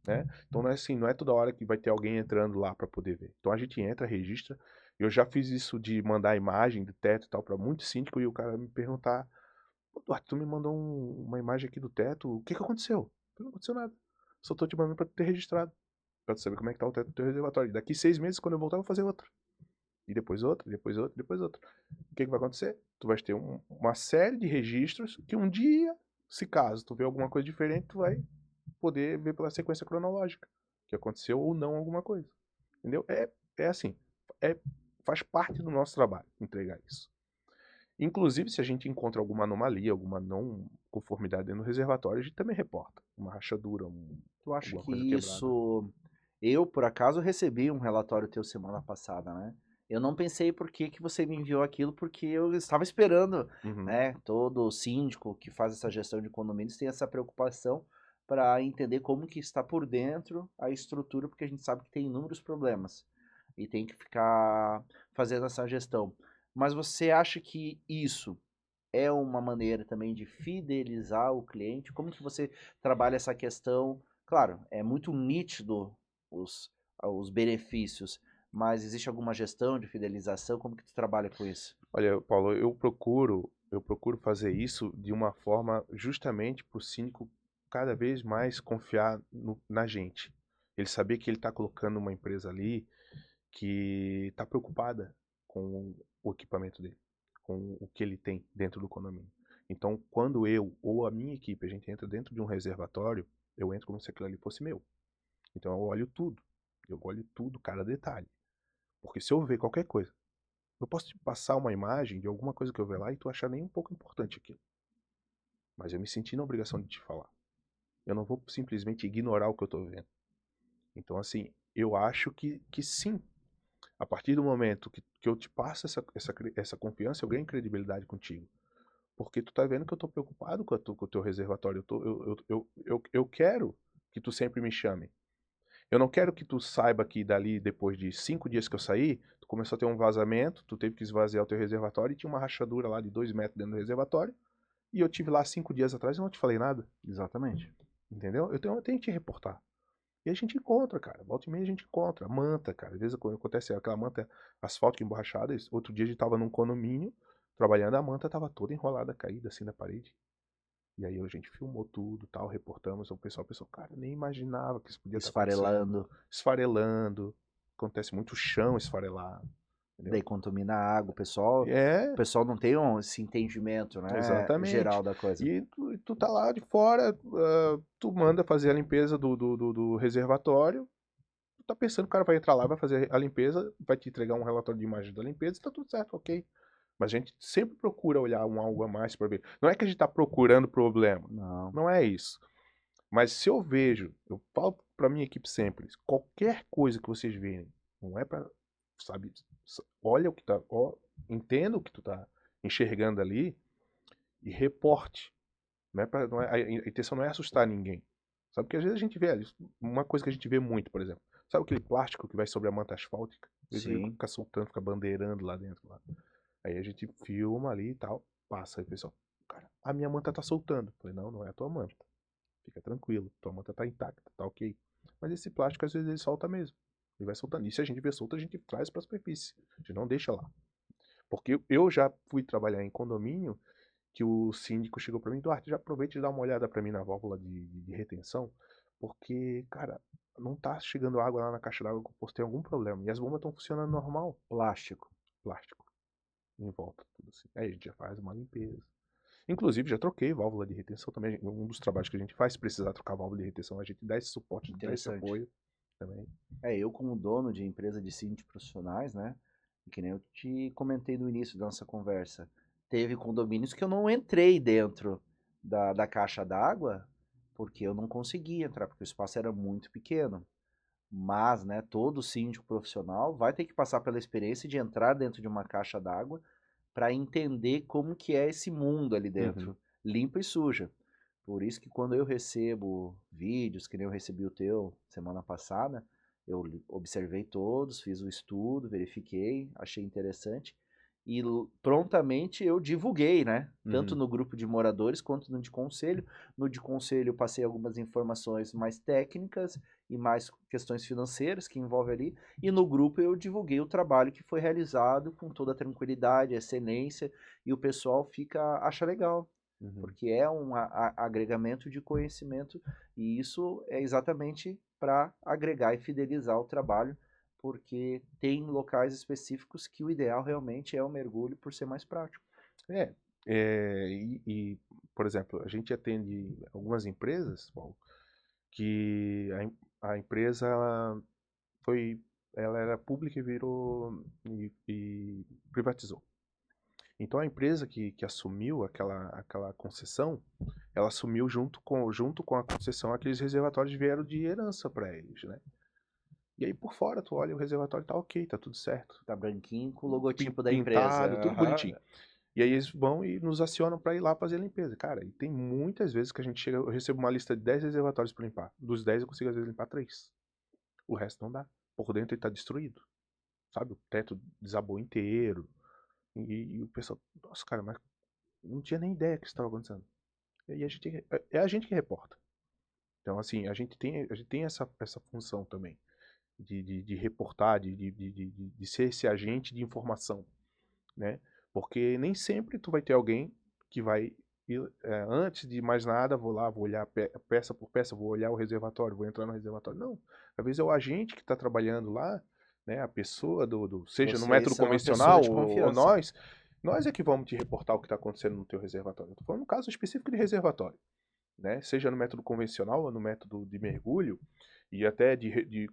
Speaker 2: né? Então não é assim, não é toda hora que vai ter alguém entrando lá para poder ver. Então a gente entra, registra. Eu já fiz isso de mandar imagem do teto e tal para muito síndico e o cara me perguntar: "Pô, Duarte, tu me mandou uma imagem aqui do teto, o que que aconteceu?" Não aconteceu nada. Só tô te mandando para ter registrado, para tu saber como é que tá o teto do teu reservatório. Daqui 6 meses, quando eu voltar, eu vou fazer outra. E depois outra, depois outra, depois outra. O que que vai acontecer? Tu vai ter uma série de registros que um dia, se caso tu vê alguma coisa diferente, tu vai poder ver pela sequência cronológica que aconteceu ou não alguma coisa. Entendeu? É assim, é, faz parte do nosso trabalho entregar isso. Inclusive, se a gente encontra alguma anomalia, alguma não conformidade dentro do reservatório, a gente também reporta. Uma rachadura,
Speaker 1: Tu acha
Speaker 2: alguma
Speaker 1: que
Speaker 2: coisa quebrada.
Speaker 1: isso. Eu, por acaso, recebi um relatório teu semana passada, né? Eu não pensei por que que você me enviou aquilo, porque eu estava esperando,
Speaker 2: Uhum,
Speaker 1: né? Todo síndico que faz essa gestão de condomínios tem essa preocupação para entender como que está por dentro a estrutura, porque a gente sabe que tem inúmeros problemas e tem que ficar fazendo essa gestão. Mas você acha que isso é uma maneira também de fidelizar o cliente? Como que você trabalha essa questão? Claro, é muito nítido os, os benefícios, mas existe alguma gestão de fidelização? Como que tu trabalha com isso?
Speaker 2: olha, Paulo, eu procuro fazer isso de uma forma justamente para o síndico cada vez mais confiar na gente. Ele saber que ele está colocando uma empresa ali que está preocupada com o equipamento dele, com o que ele tem dentro do condomínio. Então, quando eu ou a minha equipe a gente entra dentro de um reservatório, eu entro como se aquilo ali fosse meu. Então eu olho tudo, cada detalhe. Porque se eu ver qualquer coisa, eu posso te passar uma imagem de alguma coisa que eu ver lá e tu achar nem um pouco importante aquilo. Mas eu me senti na obrigação de te falar. Eu não vou simplesmente ignorar o que eu estou vendo. Então, assim, eu acho que sim. A partir do momento que eu te passo essa confiança, eu ganho credibilidade contigo. Porque tu tá vendo que eu tô preocupado com o teu reservatório. Eu quero que tu sempre me chame. Eu não quero que tu saiba que dali, depois de 5 dias que eu saí, tu começou a ter um vazamento, tu teve que esvaziar o teu reservatório e tinha uma rachadura lá de 2 metros dentro do reservatório. E eu tive lá 5 dias atrás e não te falei nada.
Speaker 1: Exatamente.
Speaker 2: Entendeu? Eu tenho que te reportar. E a gente encontra, cara. Volta e meia a gente encontra. Manta, cara. Às vezes quando acontece aquela manta asfáltica emborrachada. Outro dia a gente tava num condomínio trabalhando, a manta tava toda enrolada, caída assim na parede. E aí a gente filmou tudo, tal, reportamos, o pessoal pensou, cara, nem imaginava que isso podia estar
Speaker 1: Esfarelando.
Speaker 2: acontecendo. Esfarelando. Acontece muito o chão esfarelar,
Speaker 1: Daí
Speaker 2: entendeu?
Speaker 1: contamina a água, o
Speaker 2: É,
Speaker 1: pessoal não tem esse entendimento, né, geral
Speaker 2: exatamente.
Speaker 1: da coisa.
Speaker 2: E tu tá lá de fora, tu manda fazer a limpeza do reservatório, tu tá pensando que o cara vai entrar lá, vai fazer a limpeza, vai te entregar um relatório de imagem da limpeza e tá tudo certo, ok. Mas a gente sempre procura olhar algo a mais para ver. Não é que a gente tá procurando problema,
Speaker 1: Não.
Speaker 2: não é isso. Mas se eu vejo, eu falo pra minha equipe sempre, qualquer coisa que vocês verem, não é pra, sabe, olha o que tá, ó, entenda o que tu tá enxergando ali e reporte. Não é pra, não é, a intenção não é assustar ninguém. Sabe, porque às vezes a gente vê, uma coisa que a gente vê muito, por exemplo, sabe aquele plástico que vai sobre a manta asfáltica? Às vezes ele
Speaker 1: Sim.
Speaker 2: fica soltando, fica bandeirando lá dentro. Lá. Aí a gente filma ali e tal, passa aí, pessoal. Cara, a minha manta tá soltando. Eu falei, não, não é a tua manta. Fica tranquilo, tua manta tá intacta, tá ok. Mas esse plástico às vezes ele solta mesmo. Ele vai soltando. E se a gente vê solto, a gente traz pra superfície. A gente não deixa lá. Porque eu já fui trabalhar em condomínio que o síndico chegou pra mim, Duarte, já aproveita e dá uma olhada pra mim na válvula de retenção, porque, cara, não tá chegando água lá na caixa d'água que eu postei algum problema. E as bombas estão funcionando normal.
Speaker 1: Plástico.
Speaker 2: Plástico. Em volta, tudo assim. Aí a gente já faz uma limpeza. Inclusive, já troquei válvula de retenção também. Um dos trabalhos que a gente faz, se precisar trocar válvula de retenção, a gente dá esse suporte, dá esse
Speaker 1: Interessante.
Speaker 2: apoio também.
Speaker 1: Eu como dono de empresa de síndicos profissionais, né, que nem eu te comentei no início da nossa conversa, teve condomínios que eu não entrei dentro da caixa d'água, porque eu não conseguia entrar, porque o espaço era muito pequeno. Mas, né, todo síndico profissional vai ter que passar pela experiência de entrar dentro de uma caixa d'água para entender como que é esse mundo ali
Speaker 2: Uhum.
Speaker 1: dentro, limpa e suja. Por isso que quando eu recebo vídeos, que nem eu recebi o teu semana passada, eu observei todos, fiz o estudo, verifiquei, achei interessante e prontamente eu divulguei, né? Tanto
Speaker 2: Uhum.
Speaker 1: no grupo de moradores quanto no de conselho. No de conselho eu passei algumas informações mais técnicas e mais questões financeiras que envolve ali. E no grupo eu divulguei o trabalho que foi realizado com toda a tranquilidade, excelência, e o pessoal acha legal,
Speaker 2: Uhum.
Speaker 1: porque é um agregamento de conhecimento, e isso é exatamente para agregar e fidelizar o trabalho, porque tem locais específicos que o ideal realmente é o mergulho por ser mais prático.
Speaker 2: É, por exemplo, a gente atende algumas empresas, Paulo, que a empresa foi, ela era pública e virou e privatizou. Então a empresa que assumiu aquela concessão, ela assumiu junto com a concessão aqueles reservatórios vieram de herança para eles, né? E aí por fora tu olha o reservatório tá ok, tá tudo certo,
Speaker 1: Tá branquinho com o logotipo da empresa.
Speaker 2: pintado, tudo
Speaker 1: Aham.
Speaker 2: bonitinho. E aí eles vão e nos acionam para ir lá fazer a limpeza. Cara, e tem muitas vezes que a gente chega, eu recebo uma lista de 10 reservatórios para limpar. Dos 10 eu consigo às vezes limpar 3. O resto não dá. Por dentro ele tá destruído. Sabe? O teto desabou inteiro. E o pessoal, nossa, cara, mas não tinha nem ideia que isso estava acontecendo. E aí é a gente que reporta. Então, assim, a gente tem essa função também de reportar, de ser esse agente de informação, né? Porque nem sempre tu vai ter alguém que vai antes de mais nada, vou lá, vou olhar peça por peça, vou olhar o reservatório, vou entrar no reservatório. Não. Às vezes é o agente que está trabalhando lá, né? A pessoa seja no
Speaker 1: Vocês
Speaker 2: método
Speaker 1: são a pessoa
Speaker 2: convencional
Speaker 1: de
Speaker 2: ou
Speaker 1: confiança.
Speaker 2: nós é que vamos te reportar o que está acontecendo no teu reservatório. Eu tô falando no caso específico de reservatório, né? Seja no método convencional ou no método de mergulho, e até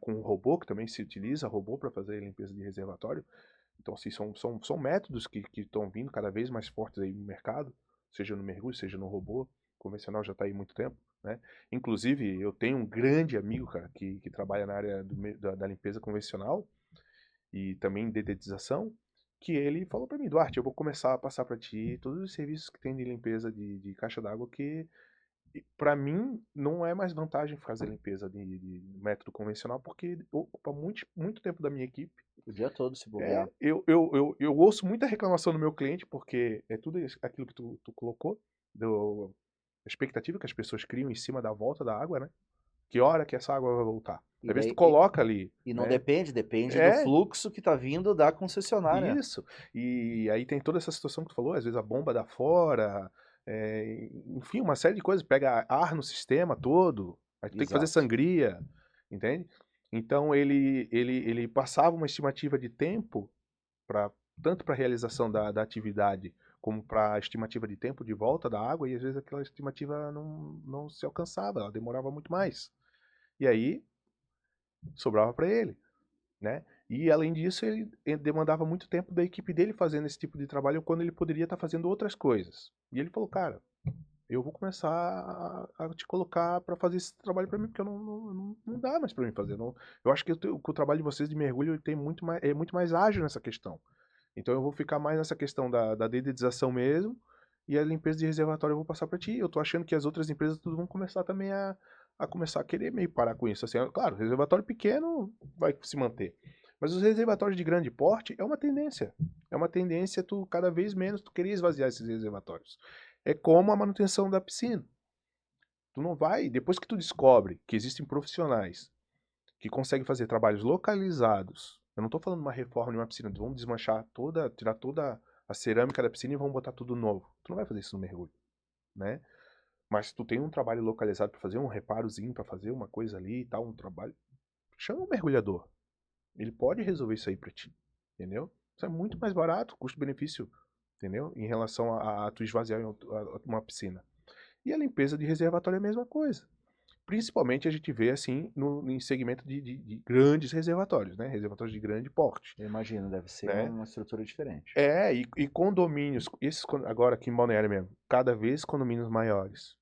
Speaker 2: com robô, que também se utiliza robô para fazer a limpeza de reservatório. Então, assim, são métodos que estão vindo cada vez mais fortes aí no mercado, seja no mergulho, seja no robô. Convencional já está aí há muito tempo, né? Inclusive, eu tenho um grande amigo, cara, que trabalha na área da limpeza convencional e também dedetização, que ele falou para mim, Duarte, eu vou começar a passar para ti todos os serviços que tem de limpeza de caixa d'água que para mim não é mais vantagem fazer limpeza de método convencional porque ocupa muito tempo da minha equipe.
Speaker 1: O dia todo se bobear.
Speaker 2: Eu ouço muita reclamação do meu cliente, porque é tudo aquilo que tu colocou, a expectativa que as pessoas criam em cima da volta da água, né? Que hora que essa água vai voltar?
Speaker 1: E
Speaker 2: Às vezes tu
Speaker 1: daí
Speaker 2: coloca ali,
Speaker 1: e não
Speaker 2: né?
Speaker 1: depende do
Speaker 2: É,
Speaker 1: fluxo que tá vindo da concessionária.
Speaker 2: isso. E aí tem toda essa situação que tu falou, às vezes a bomba dá fora, enfim, uma série de coisas, pega ar no sistema todo, aí tu tem que fazer
Speaker 1: Exato.
Speaker 2: sangria, entende? Então ele passava uma estimativa de tempo para tanto para a realização da atividade como para a estimativa de tempo de volta da água, e às vezes aquela estimativa não se alcançava, ela demorava muito mais. E aí sobrava para ele, né? E além disso, ele demandava muito tempo da equipe dele fazendo esse tipo de trabalho quando ele poderia estar fazendo outras coisas. E ele falou, cara, eu vou começar a te colocar para fazer esse trabalho para mim, porque eu não dá mais para mim fazer. Eu acho que o trabalho de vocês de mergulho ele tem é muito mais ágil nessa questão. Então eu vou ficar mais nessa questão da dedetização mesmo, e a limpeza de reservatório eu vou passar para ti. Eu tô achando que as outras empresas tudo vão começar também a começar a querer meio parar com isso. Assim, claro, reservatório pequeno vai se manter. Mas os reservatórios de grande porte é uma tendência. É uma tendência tu cada vez menos tu querer esvaziar esses reservatórios. É como a manutenção da piscina. Tu não vai, depois que tu descobre que existem profissionais que conseguem fazer trabalhos localizados. Eu não estou falando de uma reforma de uma piscina, vamos desmanchar toda, tirar toda a cerâmica da piscina e vamos botar tudo novo. Tu não vai fazer isso no mergulho, né? Mas se tu tem um trabalho localizado para fazer um reparozinho, para fazer uma coisa ali e tal, um trabalho, chama um mergulhador. Ele pode resolver isso aí para ti, entendeu? Isso é muito mais barato, custo-benefício, entendeu? Em relação a tu esvaziar uma piscina. E a limpeza de reservatório é a mesma coisa. Principalmente a gente vê assim em segmento de grandes reservatórios, né? Reservatórios de grande porte,
Speaker 1: Eu imagino, deve ser
Speaker 2: né?
Speaker 1: uma estrutura diferente.
Speaker 2: E condomínios, agora aqui em Balneário mesmo, cada vez condomínios maiores,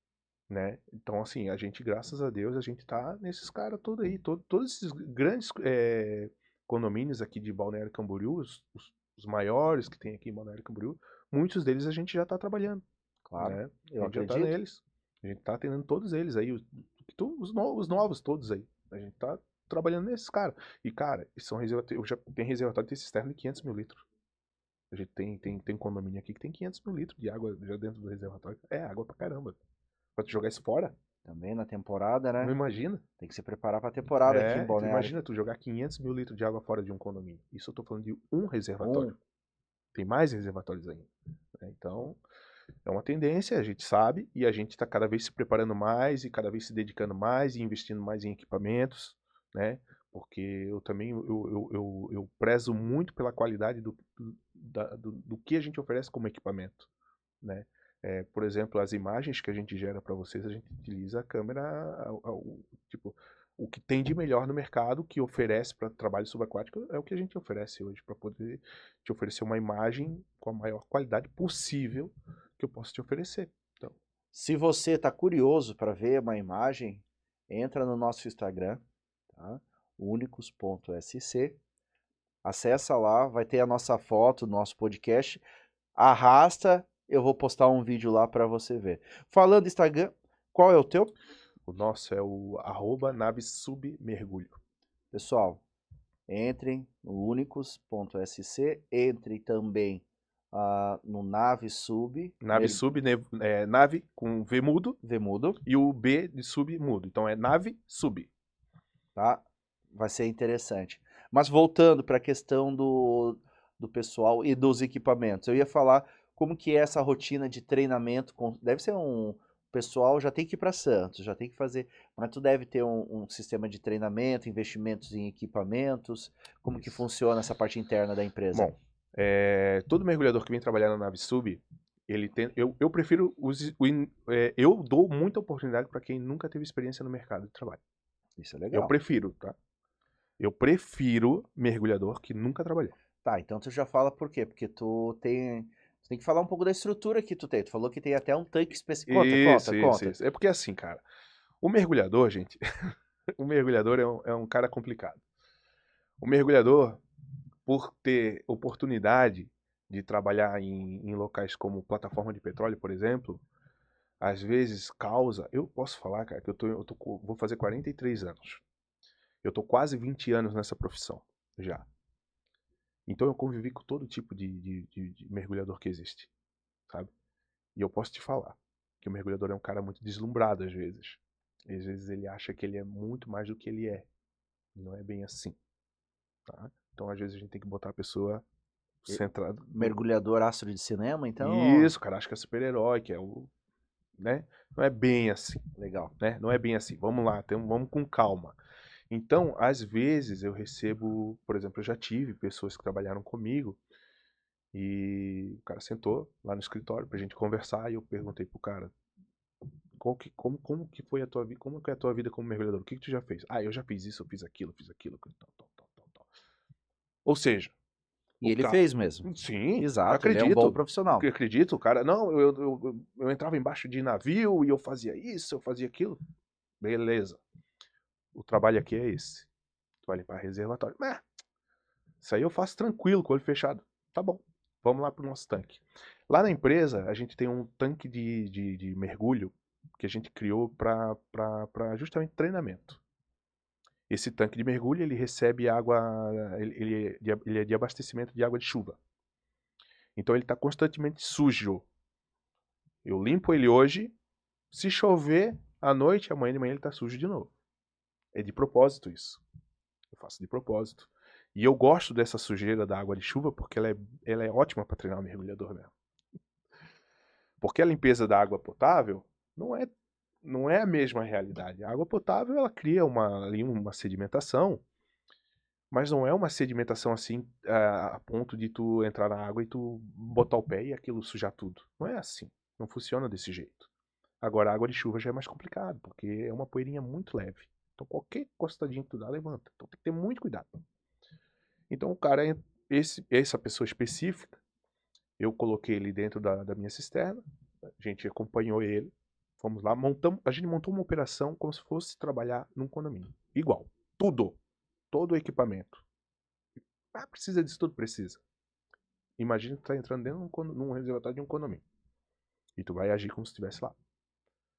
Speaker 2: né? Então, assim, a gente, graças a Deus, a gente tá nesses caras todos aí, todos esses grandes condomínios aqui de Balneário Camboriú, os maiores que tem aqui em Balneário Camboriú, muitos deles a gente já tá trabalhando,
Speaker 1: Claro,
Speaker 2: né? A
Speaker 1: eu
Speaker 2: gente já tá
Speaker 1: acredito.
Speaker 2: neles. A gente tá atendendo todos eles aí, os novos todos aí. A gente tá trabalhando nesses caras. E, cara, são reservatórios, já tem reservatório, tem cisterna de 500 mil litros. A gente tem condomínio aqui que tem 500 mil litros de água já dentro do reservatório. É água pra caramba. Pra tu jogar isso fora,
Speaker 1: Também na temporada,
Speaker 2: não
Speaker 1: né?
Speaker 2: imagina.
Speaker 1: Tem que se preparar para a temporada aqui em
Speaker 2: Tu
Speaker 1: Balneário.
Speaker 2: imagina tu jogar 500 mil litros de água fora de um condomínio. Isso eu tô falando de um reservatório.
Speaker 1: Um,
Speaker 2: Tem mais reservatórios ainda, né? Então, é uma tendência, a gente sabe, e a gente está cada vez se preparando mais e cada vez se dedicando mais e investindo mais em equipamentos, né? Porque eu também eu prezo muito pela qualidade do que a gente oferece como equipamento, né? Por exemplo, as imagens que a gente gera para vocês, a gente utiliza a câmera, tipo, o que tem de melhor no mercado, que oferece para trabalho subaquático, é o que a gente oferece hoje, para poder te oferecer uma imagem com a maior qualidade possível que eu posso te oferecer. Então,
Speaker 1: se você está curioso para ver uma imagem, entra no nosso Instagram, tá? unicos.sc. Acessa lá, vai ter a nossa foto, nosso podcast. Arrasta, eu vou postar um vídeo lá para você ver. Falando Instagram, qual é o teu?
Speaker 2: o nosso é o @navesubmergulho.
Speaker 1: Pessoal, entrem no unicos.sc, entrem também no Nave Sub,
Speaker 2: Nave sub, nave com V mudo
Speaker 1: Vemudo,
Speaker 2: e o B de sub mudo. Então é nave sub.
Speaker 1: tá? Vai ser interessante. Mas voltando para a questão do pessoal e dos equipamentos, eu ia falar como que é essa rotina de treinamento. Deve ser um... O pessoal já tem que ir para Santos, já tem que fazer... Mas tu deve ter um sistema de treinamento, investimentos em equipamentos. Como que
Speaker 2: Isso.
Speaker 1: funciona essa parte interna da empresa?
Speaker 2: Bom, todo mergulhador que vem trabalhar na nave sub, ele tem, eu prefiro eu dou muita oportunidade para quem nunca teve experiência no mercado de trabalho.
Speaker 1: Isso é
Speaker 2: Eu
Speaker 1: legal.
Speaker 2: prefiro, tá? Eu prefiro mergulhador que nunca trabalhou.
Speaker 1: Tá, então tu já fala por quê? Porque tu tem que falar um pouco da estrutura que tu tem. Tu falou que tem até um tanque específico. Conta, conta, conta.
Speaker 2: Isso. É porque assim, cara, o mergulhador, gente, o mergulhador é um cara complicado. O mergulhador, por ter oportunidade de trabalhar em locais como plataforma de petróleo, por exemplo, às vezes causa. Eu posso falar, cara, que vou fazer 43 anos. Eu tô quase 20 anos nessa profissão já. Então eu convivi com todo tipo de mergulhador que existe, sabe? E eu posso te falar que o mergulhador é um cara muito deslumbrado às vezes. E às vezes ele acha que ele é muito mais do que ele é. Não é bem assim, tá? Então às vezes a gente tem que botar a pessoa centrado.
Speaker 1: Mergulhador astro de cinema, então.
Speaker 2: Isso, cara, acho que é super-herói, que é o. Né? Não é bem assim,
Speaker 1: Legal.
Speaker 2: né? Não é bem assim. Vamos lá, vamos com calma. Então, às vezes eu recebo, por exemplo, eu já tive pessoas que trabalharam comigo e o cara sentou lá no escritório pra gente conversar e eu perguntei pro cara, como que foi a tua vida, como que é a tua vida como mergulhador? O que que tu já fez? Ah, eu já fiz isso, eu fiz aquilo, tal, tal, tal, tal, tal. Ou seja,
Speaker 1: E
Speaker 2: o
Speaker 1: ele
Speaker 2: cara.
Speaker 1: fez mesmo.
Speaker 2: Sim,
Speaker 1: Exato, ele é um bom
Speaker 2: acredito.
Speaker 1: profissional.
Speaker 2: Acredito, cara. Não, eu entrava embaixo de navio e eu fazia isso, eu fazia aquilo. Beleza. O trabalho aqui é esse. Tu vai limpar reservatório. Isso aí eu faço tranquilo, com o olho fechado. Tá bom. Vamos lá pro nosso tanque. Lá na empresa, a gente tem um tanque de mergulho que a gente criou para justamente treinamento. Esse tanque de mergulho, ele recebe água, ele é de abastecimento de água de chuva. Então ele está constantemente sujo. Eu limpo ele hoje, se chover à noite, amanhã de manhã ele está sujo de novo. É de propósito isso. Eu faço de propósito. E eu gosto dessa sujeira da água de chuva porque ela é ótima para treinar o mergulhador mesmo. Porque a limpeza da água potável não é a mesma realidade. A água potável ela cria ali uma sedimentação, mas não é uma sedimentação assim a ponto de tu entrar na água e tu botar o pé e aquilo sujar tudo. Não é assim. Não funciona desse jeito. Agora, a água de chuva já é mais complicado, porque é uma poeirinha muito leve. Então, qualquer costadinha que tu dá, levanta. Então, tem que ter muito cuidado. Então, o cara, essa pessoa específica, eu coloquei ele dentro da minha cisterna, a gente acompanhou ele, fomos lá, a gente montou uma operação como se fosse trabalhar num condomínio. Igual. Tudo. Todo o equipamento. Ah, precisa disso tudo? Precisa. Imagina que tu tá entrando dentro num reservatório de um condomínio. E tu vai agir como se estivesse lá.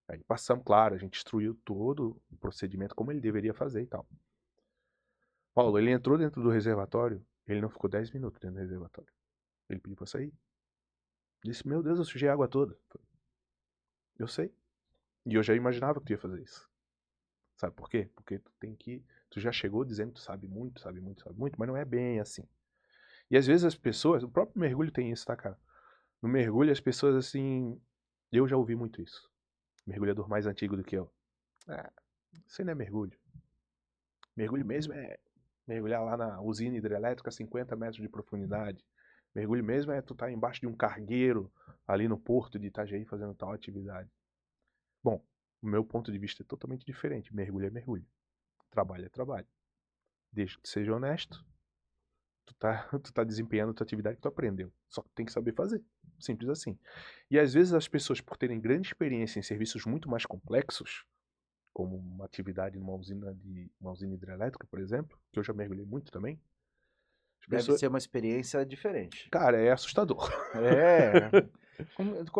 Speaker 2: Aí passamos, claro, a gente instruiu todo o procedimento como ele deveria fazer e tal. Paulo, ele entrou dentro do reservatório, ele não ficou 10 minutos dentro do reservatório. Ele pediu pra sair. Disse, meu Deus, eu sujei a água toda. Eu sei. E eu já imaginava que tu ia fazer isso. Sabe por quê? Porque tu já chegou dizendo que tu sabe muito, sabe muito, sabe muito, mas não é bem assim. E às vezes as pessoas, o próprio mergulho tem isso, tá, cara? No mergulho as pessoas assim, eu já ouvi muito isso. Mergulhador mais antigo do que eu. Ah, isso aí não é mergulho. Mergulho mesmo é mergulhar lá na usina hidrelétrica a 50 metros de profundidade. Mergulho mesmo é tu estar embaixo de um cargueiro ali no porto de Itajaí fazendo tal atividade. Bom, o meu ponto de vista é totalmente diferente. Mergulho é mergulho. Trabalho é trabalho. Desde que tu seja honesto, tu tá desempenhando a tua atividade que tu aprendeu. Só que tu tem que saber fazer. Simples assim. E às vezes as pessoas, por terem grande experiência em serviços muito mais complexos, como uma atividade uma usina hidrelétrica, por exemplo, que eu já mergulhei muito também. As
Speaker 1: Deve
Speaker 2: pessoas,
Speaker 1: ser uma experiência diferente.
Speaker 2: cara, é assustador.
Speaker 1: É.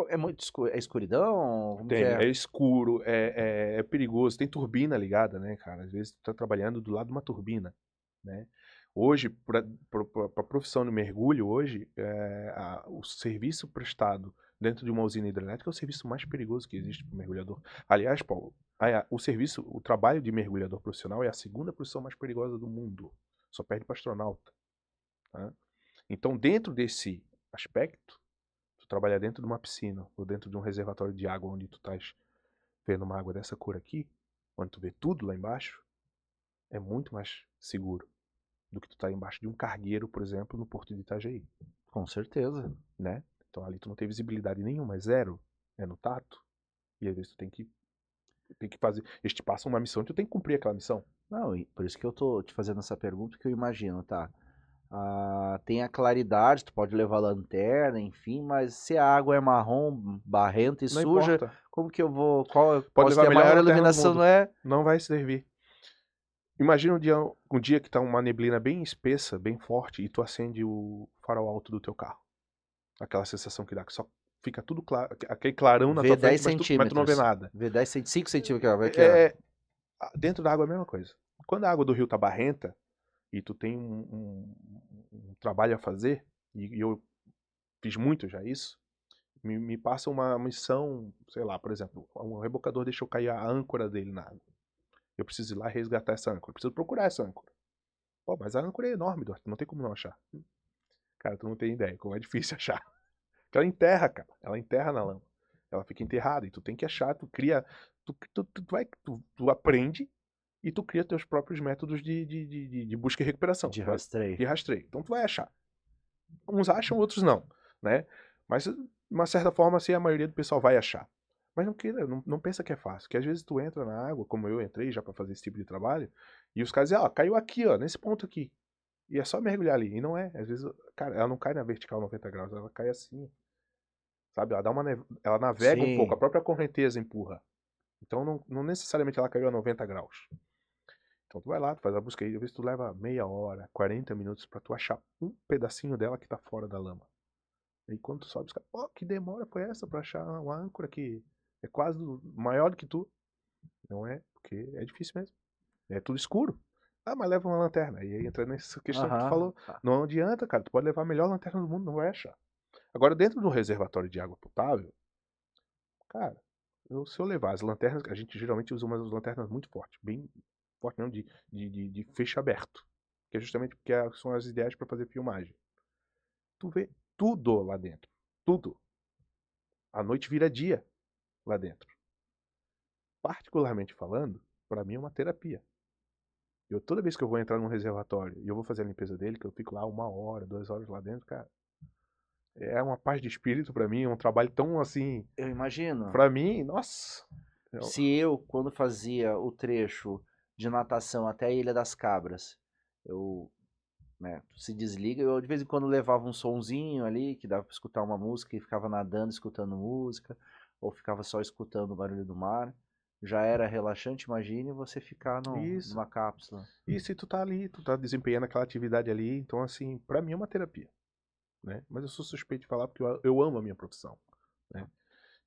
Speaker 1: É muito é escuridão? Como que
Speaker 2: Tem,
Speaker 1: é?
Speaker 2: é escuro, é perigoso, tem turbina ligada, né, cara? Às vezes tu tá trabalhando do lado de uma turbina, né? Hoje, para a profissão de mergulho, hoje, o serviço prestado dentro de uma usina hidrelétrica é o serviço mais perigoso que existe para o mergulhador. Aliás, Paulo, o trabalho de mergulhador profissional é a segunda profissão mais perigosa do mundo. Só perde para astronauta. Tá? Então, dentro desse aspecto, tu trabalhar dentro de uma piscina ou dentro de um reservatório de água onde tu estás vendo uma água dessa cor aqui, onde tu vê tudo lá embaixo, é muito mais seguro do que tu tá embaixo de um cargueiro, por exemplo, no porto de Itajaí,
Speaker 1: Com certeza.
Speaker 2: né? Então ali tu não tem visibilidade nenhuma, é zero, é no tato. E às vezes tu tem que fazer, eles te passam uma missão e tu tem que cumprir aquela missão.
Speaker 1: Não, por isso que eu tô te fazendo essa pergunta, que eu imagino, tá? Tem a claridade, tu pode levar lanterna, enfim, mas se a água é marrom, barrenta e
Speaker 2: Não
Speaker 1: suja,
Speaker 2: importa.
Speaker 1: como que eu vou.
Speaker 2: Pode
Speaker 1: Posso
Speaker 2: levar
Speaker 1: ter
Speaker 2: a
Speaker 1: a
Speaker 2: melhor
Speaker 1: maior
Speaker 2: lanterna do
Speaker 1: iluminação, não
Speaker 2: mundo,
Speaker 1: é?
Speaker 2: não vai servir. Imagina um dia que tá uma neblina bem espessa, bem forte, e tu acende o farol alto do teu carro. Aquela sensação que dá, que só fica tudo claro, aquele clarão na
Speaker 1: Vê
Speaker 2: tua
Speaker 1: 10
Speaker 2: frente, mas tu não vê
Speaker 1: centímetros.
Speaker 2: nada.
Speaker 1: Vê 10 centímetros, 5 centímetros aqui, ó. Aqui, ó.
Speaker 2: É, dentro da água é a mesma coisa. Quando a água do rio tá barrenta e tu tem um trabalho a fazer, e eu fiz muito já isso, me passa uma missão, sei lá, por exemplo, um rebocador deixou cair a âncora dele na água. Eu preciso ir lá resgatar essa âncora, eu preciso procurar essa âncora. Pô, mas a âncora é enorme, Duarte, não tem como não achar. Cara, tu não tem ideia como é difícil achar. Porque ela enterra, cara. Ela enterra na lama. Ela fica enterrada e tu tem que achar, tu cria, tu aprende e tu cria teus próprios métodos de busca e recuperação.
Speaker 1: De
Speaker 2: De
Speaker 1: rastreio.
Speaker 2: rastreio. Então tu vai achar. Uns acham, outros não, né? Mas, de uma certa forma, assim, a maioria do pessoal vai achar. Mas não queira, não pensa que é fácil. Que às vezes tu entra na água, como eu entrei já pra fazer esse tipo de trabalho, e os caras dizem, ó, caiu aqui, ó, nesse ponto aqui. E é só mergulhar ali. E não é. Às vezes, cara, ela não cai na vertical 90 graus, ela cai assim. Sabe? Ela dá uma ela navega um pouco, a
Speaker 1: Sim.
Speaker 2: própria correnteza empurra. Então não necessariamente ela caiu a 90 graus. Então tu vai lá, tu faz a busca aí, às vezes tu leva meia hora, 40 minutos pra tu achar um pedacinho dela que tá fora da lama. E quando tu sobe, os caras, ó, que demora foi essa pra achar uma âncora que é quase maior do que tu? Não é, porque é difícil mesmo. É tudo escuro. Ah, mas leva uma lanterna. E aí entra nessa questão que tu
Speaker 1: Aham.
Speaker 2: falou. Não adianta, cara, tu pode levar a melhor lanterna do mundo, não vai achar. Agora, dentro do reservatório de água potável, cara, se eu levar as lanternas, a gente geralmente usa umas lanternas muito fortes, bem forte mesmo, de feixe aberto. Que é justamente porque são as ideais para fazer filmagem. Tu vê tudo lá dentro. Tudo. A noite vira dia lá dentro. Particularmente falando, para mim é uma terapia. Eu toda vez que eu vou entrar num reservatório e eu vou fazer a limpeza dele, que eu fico lá 1 hora, 2 horas lá dentro, cara, é uma paz de espírito para mim, é um trabalho tão assim,
Speaker 1: Eu imagino.
Speaker 2: para mim, nossa.
Speaker 1: Se eu, quando fazia o trecho de natação até a Ilha das Cabras, eu, né, se desliga, eu de vez em quando levava um sonzinho ali, que dava pra escutar uma música e ficava nadando, escutando música, ou ficava só escutando o barulho do mar. Já era relaxante, imagine você ficar
Speaker 2: Isso.
Speaker 1: numa cápsula.
Speaker 2: E se tu tá ali, tu tá desempenhando aquela atividade ali, então assim, pra mim é uma terapia, né? Mas eu sou suspeito de falar porque eu amo a minha profissão, né?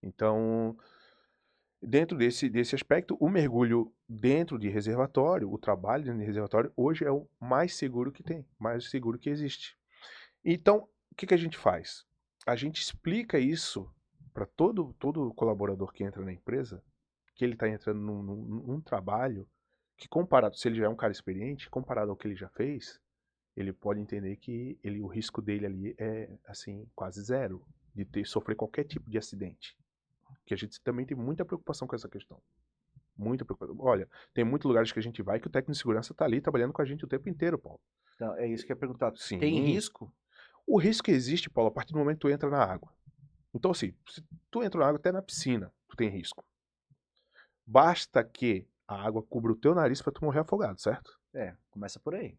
Speaker 2: Então, dentro desse aspecto, o mergulho dentro de reservatório, o trabalho dentro de reservatório, hoje é o mais seguro que tem, mais seguro que existe. Então, o que a gente faz? A gente explica isso para todo colaborador que entra na empresa, que ele está entrando num trabalho que comparado, se ele já é um cara experiente, comparado ao que ele já fez, ele pode entender que o risco dele ali é assim quase zero de sofrer qualquer tipo de acidente. Que a gente também tem muita preocupação com essa questão. Muita preocupação. Olha, tem muitos lugares que a gente vai que o técnico de segurança está ali trabalhando com a gente o tempo inteiro, Paulo.
Speaker 1: Então, é isso que eu ia perguntar. Tem
Speaker 2: Sim.
Speaker 1: risco?
Speaker 2: O risco existe, Paulo, a partir do momento que tu entra na água. Então, assim, se tu entra na água, até na piscina, tu tem risco. Basta que a água cubra o teu nariz para tu morrer afogado, certo?
Speaker 1: É, começa por aí.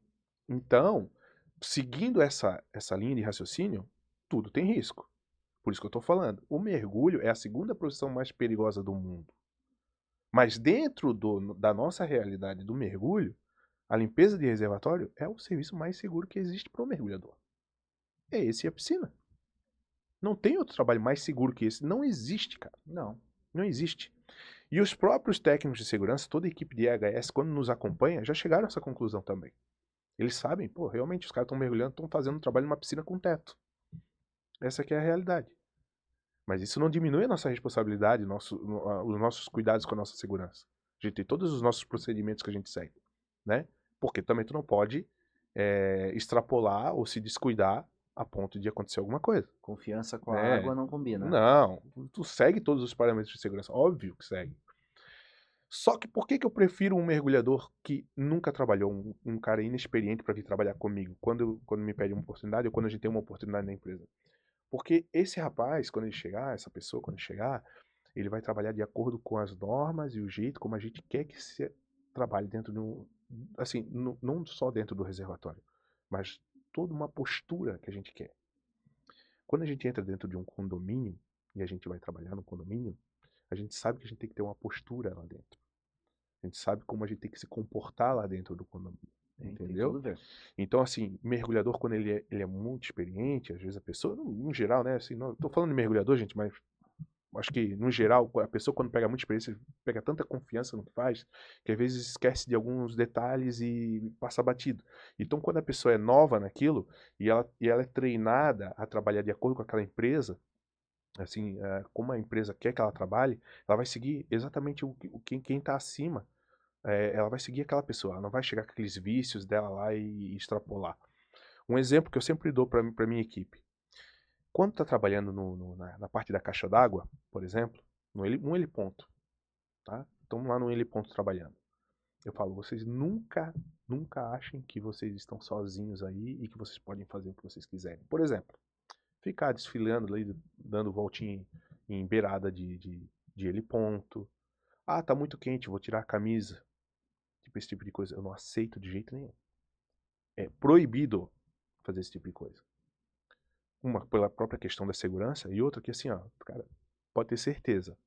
Speaker 2: Então, seguindo essa linha de raciocínio, tudo tem risco. Por isso que eu estou falando. O mergulho é a segunda profissão mais perigosa do mundo. Mas dentro da nossa realidade do mergulho, a limpeza de reservatório é o serviço mais seguro que existe para o mergulhador. É esse e a piscina. Não tem outro trabalho mais seguro que esse. Não existe, cara.
Speaker 1: Não.
Speaker 2: Não existe. E os próprios técnicos de segurança, toda a equipe de EHS, quando nos acompanha, já chegaram a essa conclusão também. Eles sabem, pô, realmente os caras estão mergulhando, estão fazendo um trabalho numa piscina com teto. Essa aqui é a realidade. Mas isso não diminui a nossa responsabilidade, os nossos cuidados com a nossa segurança. A gente tem todos os nossos procedimentos que a gente segue, né? Porque também tu não pode extrapolar ou se descuidar a ponto de acontecer alguma coisa,
Speaker 1: Confiança com a
Speaker 2: né?
Speaker 1: água não combina.
Speaker 2: Não, tu segue todos os parâmetros de segurança, óbvio que segue. Só que por que eu prefiro um mergulhador que nunca trabalhou, um cara inexperiente para vir trabalhar comigo, quando me pede uma oportunidade ou quando a gente tem uma oportunidade na empresa? Porque esse rapaz, quando ele chegar, essa pessoa, quando chegar, ele vai trabalhar de acordo com as normas e o jeito como a gente quer que se trabalhe dentro do. Assim, não só dentro do reservatório, mas toda uma postura que a gente quer. Quando a gente entra dentro de um condomínio e a gente vai trabalhar no condomínio, a gente sabe que a gente tem que ter uma postura lá dentro. A gente sabe como a gente tem que se comportar lá dentro do condomínio.
Speaker 1: Tem tudo
Speaker 2: Entendeu?
Speaker 1: a ver.
Speaker 2: Então, assim, mergulhador, quando ele é muito experiente, às vezes a pessoa, no geral, né? Assim, não tô falando de mergulhador, gente, mas acho que, no geral, a pessoa, quando pega muita experiência, pega tanta confiança no que faz, que às vezes esquece de alguns detalhes e passa batido. Então, quando a pessoa é nova naquilo e ela é treinada a trabalhar de acordo com aquela empresa, assim, como a empresa quer que ela trabalhe, ela vai seguir exatamente quem está acima. Ela vai seguir aquela pessoa, ela não vai chegar com aqueles vícios dela lá e extrapolar. Um exemplo que eu sempre dou para minha equipe. Quando está trabalhando na parte da caixa d'água, por exemplo, um heliponto, tá? Estamos lá no heliponto trabalhando. Eu falo, vocês nunca achem que vocês estão sozinhos aí e que vocês podem fazer o que vocês quiserem. Por exemplo, ficar desfilando ali, dando voltinha em beirada de heliponto. Ah, tá muito quente, vou tirar a camisa. Tipo, esse tipo de coisa. Eu não aceito de jeito nenhum. É proibido fazer esse tipo de coisa. Uma, pela própria questão da segurança, e outra que assim, ó, cara, pode ter certeza.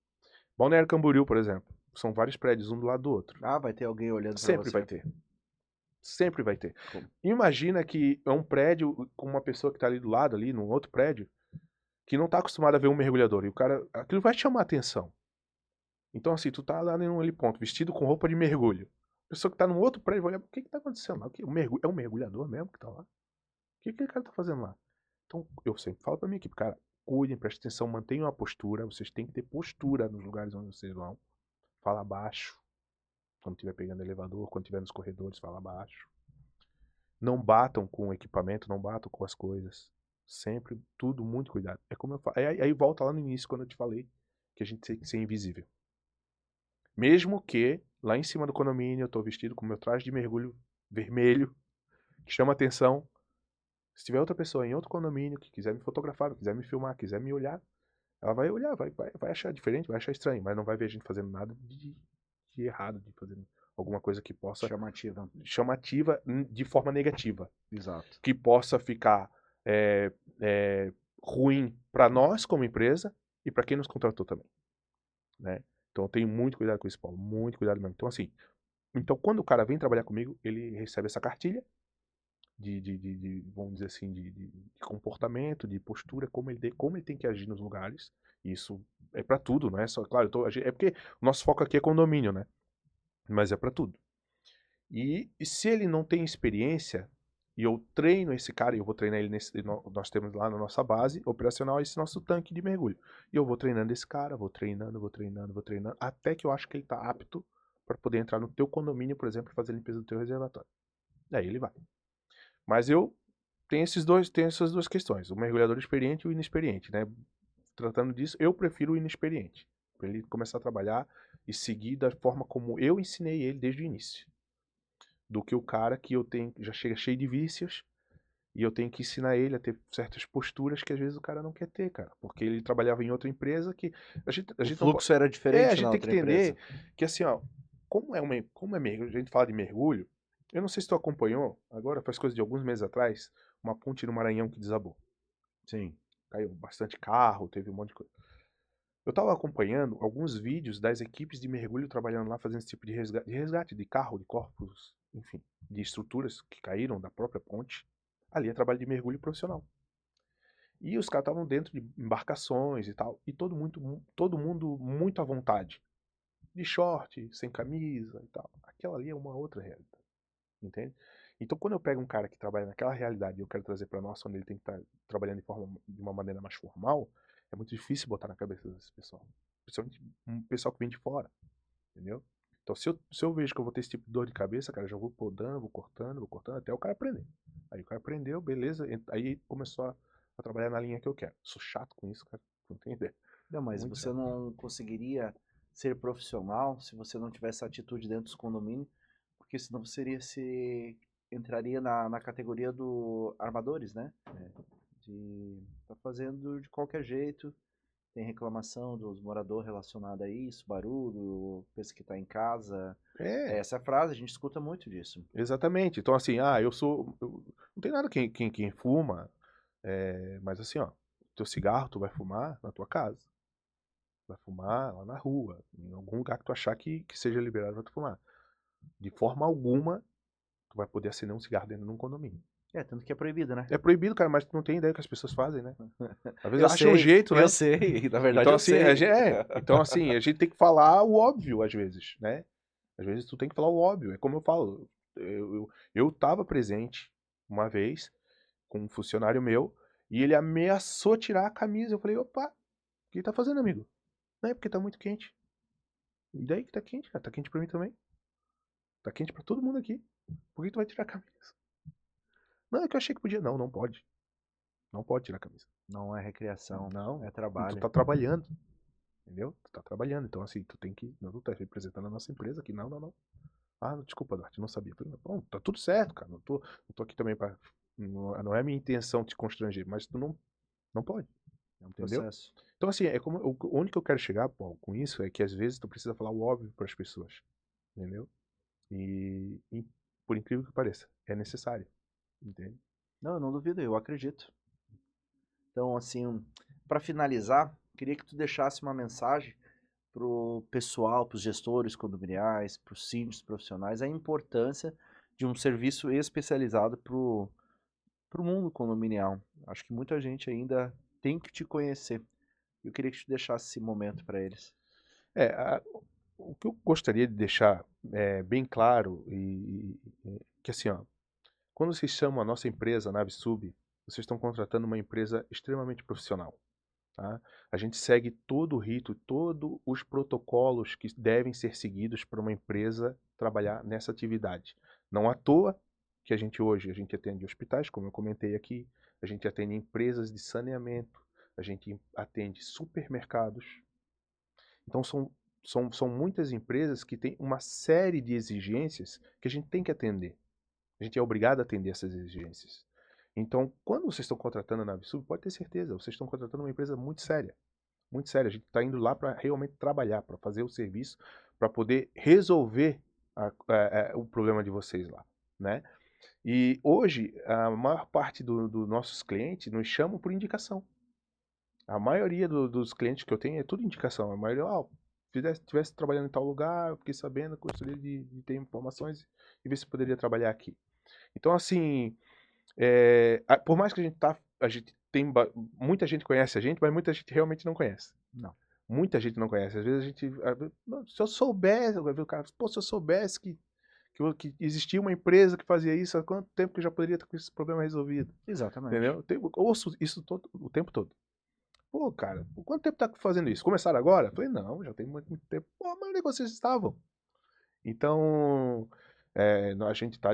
Speaker 2: Balneário Camboriú, por exemplo, são vários prédios um do lado do outro.
Speaker 1: Ah, vai ter alguém olhando pra
Speaker 2: Sempre
Speaker 1: você.
Speaker 2: vai ter. Sempre vai ter.
Speaker 1: Como?
Speaker 2: Imagina que é um prédio com uma pessoa que tá ali do lado, ali, num outro prédio, que não tá acostumado a ver um mergulhador. E o cara, aquilo vai te chamar a atenção. Então, assim, tu tá lá num heliponto, vestido com roupa de mergulho. A pessoa que tá num outro prédio vai olhar, o que que tá acontecendo lá? É um mergulhador mesmo que tá lá? O que que aquele cara tá fazendo lá? Então, eu sempre falo pra minha equipe, cara, cuidem, prestem atenção, mantenham a postura. Vocês têm que ter postura nos lugares onde vocês vão. Fala baixo. Quando estiver pegando elevador, quando estiver nos corredores, fala baixo. Não batam com o equipamento, não batam com as coisas. Sempre, tudo, muito cuidado. É como eu falo. Aí volta lá no início, quando eu te falei que a gente tem que ser invisível. Mesmo que lá em cima do condomínio eu tô vestido com meu traje de mergulho vermelho, que chama atenção. Se tiver outra pessoa em outro condomínio que quiser me fotografar, quiser me filmar, quiser me olhar, ela vai olhar, vai achar diferente, vai achar estranho, mas não vai ver a gente fazendo nada de errado, de fazendo alguma coisa que possa
Speaker 1: Chamativa.
Speaker 2: chamativa de forma negativa,
Speaker 1: Exato.
Speaker 2: que possa ficar é, ruim para nós como empresa e para quem nos contratou também, né? Então eu tenho muito cuidado com isso, Paulo, muito cuidado mesmo. Então assim, então quando o cara vem trabalhar comigo, ele recebe essa cartilha vamos dizer assim, de comportamento, de postura, como ele tem que agir nos lugares. Isso é para tudo, não é só, claro, é porque o nosso foco aqui é condomínio, né? Mas é para tudo. E se ele não tem experiência, e eu treino esse cara, e eu vou treinar ele nós temos lá na nossa base operacional esse nosso tanque de mergulho. E eu vou treinando esse cara, vou treinando, até que eu acho que ele tá apto para poder entrar no teu condomínio, por exemplo, e fazer a limpeza do teu reservatório. Daí ele vai. Mas eu tenho essas duas questões, o mergulhador experiente e o inexperiente, né? Tratando disso, eu prefiro o inexperiente, para ele começar a trabalhar e seguir da forma como eu ensinei ele desde o início, do que o cara que eu tenho já chega cheio de vícios e eu tenho que ensinar ele a ter certas posturas que às vezes o cara não quer ter, cara, porque ele trabalhava em outra empresa que a
Speaker 1: O
Speaker 2: gente não pode,
Speaker 1: fluxo era
Speaker 2: a
Speaker 1: diferente
Speaker 2: gente
Speaker 1: na
Speaker 2: tem que
Speaker 1: outra empresa.
Speaker 2: entender que assim, ó, como é mergulho, a gente fala de mergulho, eu não sei se tu acompanhou, agora faz coisa de alguns meses atrás, uma ponte no Maranhão que desabou.
Speaker 1: Sim.
Speaker 2: Caiu bastante carro, teve um monte de coisa. Eu estava acompanhando alguns vídeos das equipes de mergulho trabalhando lá, fazendo esse tipo de resgate de carro, de corpos, enfim, de estruturas que caíram da própria ponte. Ali é trabalho de mergulho profissional. E os caras estavam dentro de embarcações e tal, e todo mundo muito à vontade. De short, sem camisa e tal. Aquela ali é uma outra realidade, entende? Então, quando eu pego um cara que trabalha naquela realidade e eu quero trazer para nós, onde ele tem que estar trabalhando de uma maneira mais formal, é muito difícil botar na cabeça desse pessoal. Principalmente um pessoal que vem de fora, entendeu? Então, se eu vejo que eu vou ter esse tipo de dor de cabeça, cara, eu já vou podando, vou cortando, até o cara aprender. Aí o cara aprendeu, beleza, aí começou a trabalhar na linha que eu quero. Sou chato com isso, cara, não tem ideia.
Speaker 1: Não, mas
Speaker 2: Muito
Speaker 1: você
Speaker 2: chato.
Speaker 1: não conseguiria ser profissional se você não tivesse atitude dentro dos condomínios, porque senão se entraria na categoria do armadores, né? De tá fazendo de qualquer jeito. Tem reclamação dos moradores relacionada a isso, barulho, pensa que tá em casa.
Speaker 2: É,
Speaker 1: Essa é a frase, a gente escuta muito disso.
Speaker 2: exatamente. Então, assim, não tem nada quem fuma, mas assim, ó, teu cigarro tu vai fumar na tua casa. Vai fumar lá na rua, em algum lugar que tu achar que seja liberado pra tu fumar. De forma alguma, tu vai poder acender um cigarro dentro de um condomínio.
Speaker 1: Tanto que é proibido, né?
Speaker 2: É proibido, cara, mas tu não tem ideia do que as pessoas fazem, né? Às vezes
Speaker 1: Eu
Speaker 2: acham um
Speaker 1: sei,
Speaker 2: jeito,
Speaker 1: eu
Speaker 2: né?
Speaker 1: sei, na verdade
Speaker 2: Então
Speaker 1: eu
Speaker 2: assim,
Speaker 1: sei.
Speaker 2: a gente tem que falar o óbvio às vezes, né? Às vezes tu tem que falar o óbvio. É como eu falo, eu tava presente uma vez com um funcionário meu e ele ameaçou tirar a camisa. Eu falei, opa, o que ele tá fazendo, amigo? Não é porque tá muito quente. E daí que tá quente, cara? Tá quente pra mim também. Tá quente pra todo mundo aqui. Por que tu vai tirar a camisa? Não, é que eu achei que podia. Não, não pode. Não pode tirar a camisa.
Speaker 1: Não é recreação,
Speaker 2: Não,
Speaker 1: é
Speaker 2: tu
Speaker 1: trabalho.
Speaker 2: tá trabalhando. Entendeu? Tu tá trabalhando. Então, assim, tu tem que. Não, tu tá representando a nossa empresa aqui. Não, não, não. Ah, desculpa, Duarte, não sabia. Falei, não, tá tudo certo, cara. Não tô aqui também pra. Não é minha intenção te constranger, mas tu não pode.
Speaker 1: É um
Speaker 2: Entendeu?
Speaker 1: processo.
Speaker 2: Então, assim, é como, onde que eu quero chegar, Paulo, com isso é que às vezes tu precisa falar o óbvio para as pessoas. Entendeu? E por incrível que pareça, é necessário. Entende?
Speaker 1: Não, eu não duvido, eu acredito. Então, assim, para finalizar, queria que tu deixasse uma mensagem pro pessoal, pros gestores condominiais, pros síndicos profissionais, a importância de um serviço especializado pro mundo condominial. Acho que muita gente ainda tem que te conhecer. Eu queria que tu deixasse esse momento para eles.
Speaker 2: É, o que eu gostaria de deixar bem claro que assim, ó, quando vocês chamam a nossa empresa, a NaveSub, vocês estão contratando uma empresa extremamente profissional. Tá? A gente segue todo o rito, todos os protocolos que devem ser seguidos para uma empresa trabalhar nessa atividade. Não à toa que hoje a gente atende hospitais, como eu comentei aqui, a gente atende empresas de saneamento, a gente atende supermercados. Então são muitas empresas que têm uma série de exigências que a gente tem que atender. A gente é obrigado a atender essas exigências. Então, quando vocês estão contratando a NaveSub, pode ter certeza, vocês estão contratando uma empresa muito séria. Muito séria. A gente está indo lá para realmente trabalhar, para fazer o serviço, para poder resolver o problema de vocês lá, né? E hoje, a maior parte dos nossos clientes nos chamam por indicação. A maioria dos clientes que eu tenho é tudo indicação. A maioria, estivesse trabalhando em tal lugar, eu fiquei sabendo, gostaria de ter informações e ver se poderia trabalhar aqui. Então, assim, por mais que a gente tem, muita gente conhece a gente, mas muita gente realmente não conhece.
Speaker 1: Não.
Speaker 2: Muita gente não conhece. Às vezes a gente, se eu soubesse, vai ver o cara, pô, se eu soubesse que existia uma empresa que fazia isso, há quanto tempo que eu já poderia ter com esse problema resolvido?
Speaker 1: Exatamente.
Speaker 2: Entendeu? Eu ouço isso o tempo todo. Pô, cara, por quanto tempo tá fazendo isso? Começaram agora? Eu falei, não, já tem muito tempo. Pô, mas onde é que vocês estavam? Então, a gente está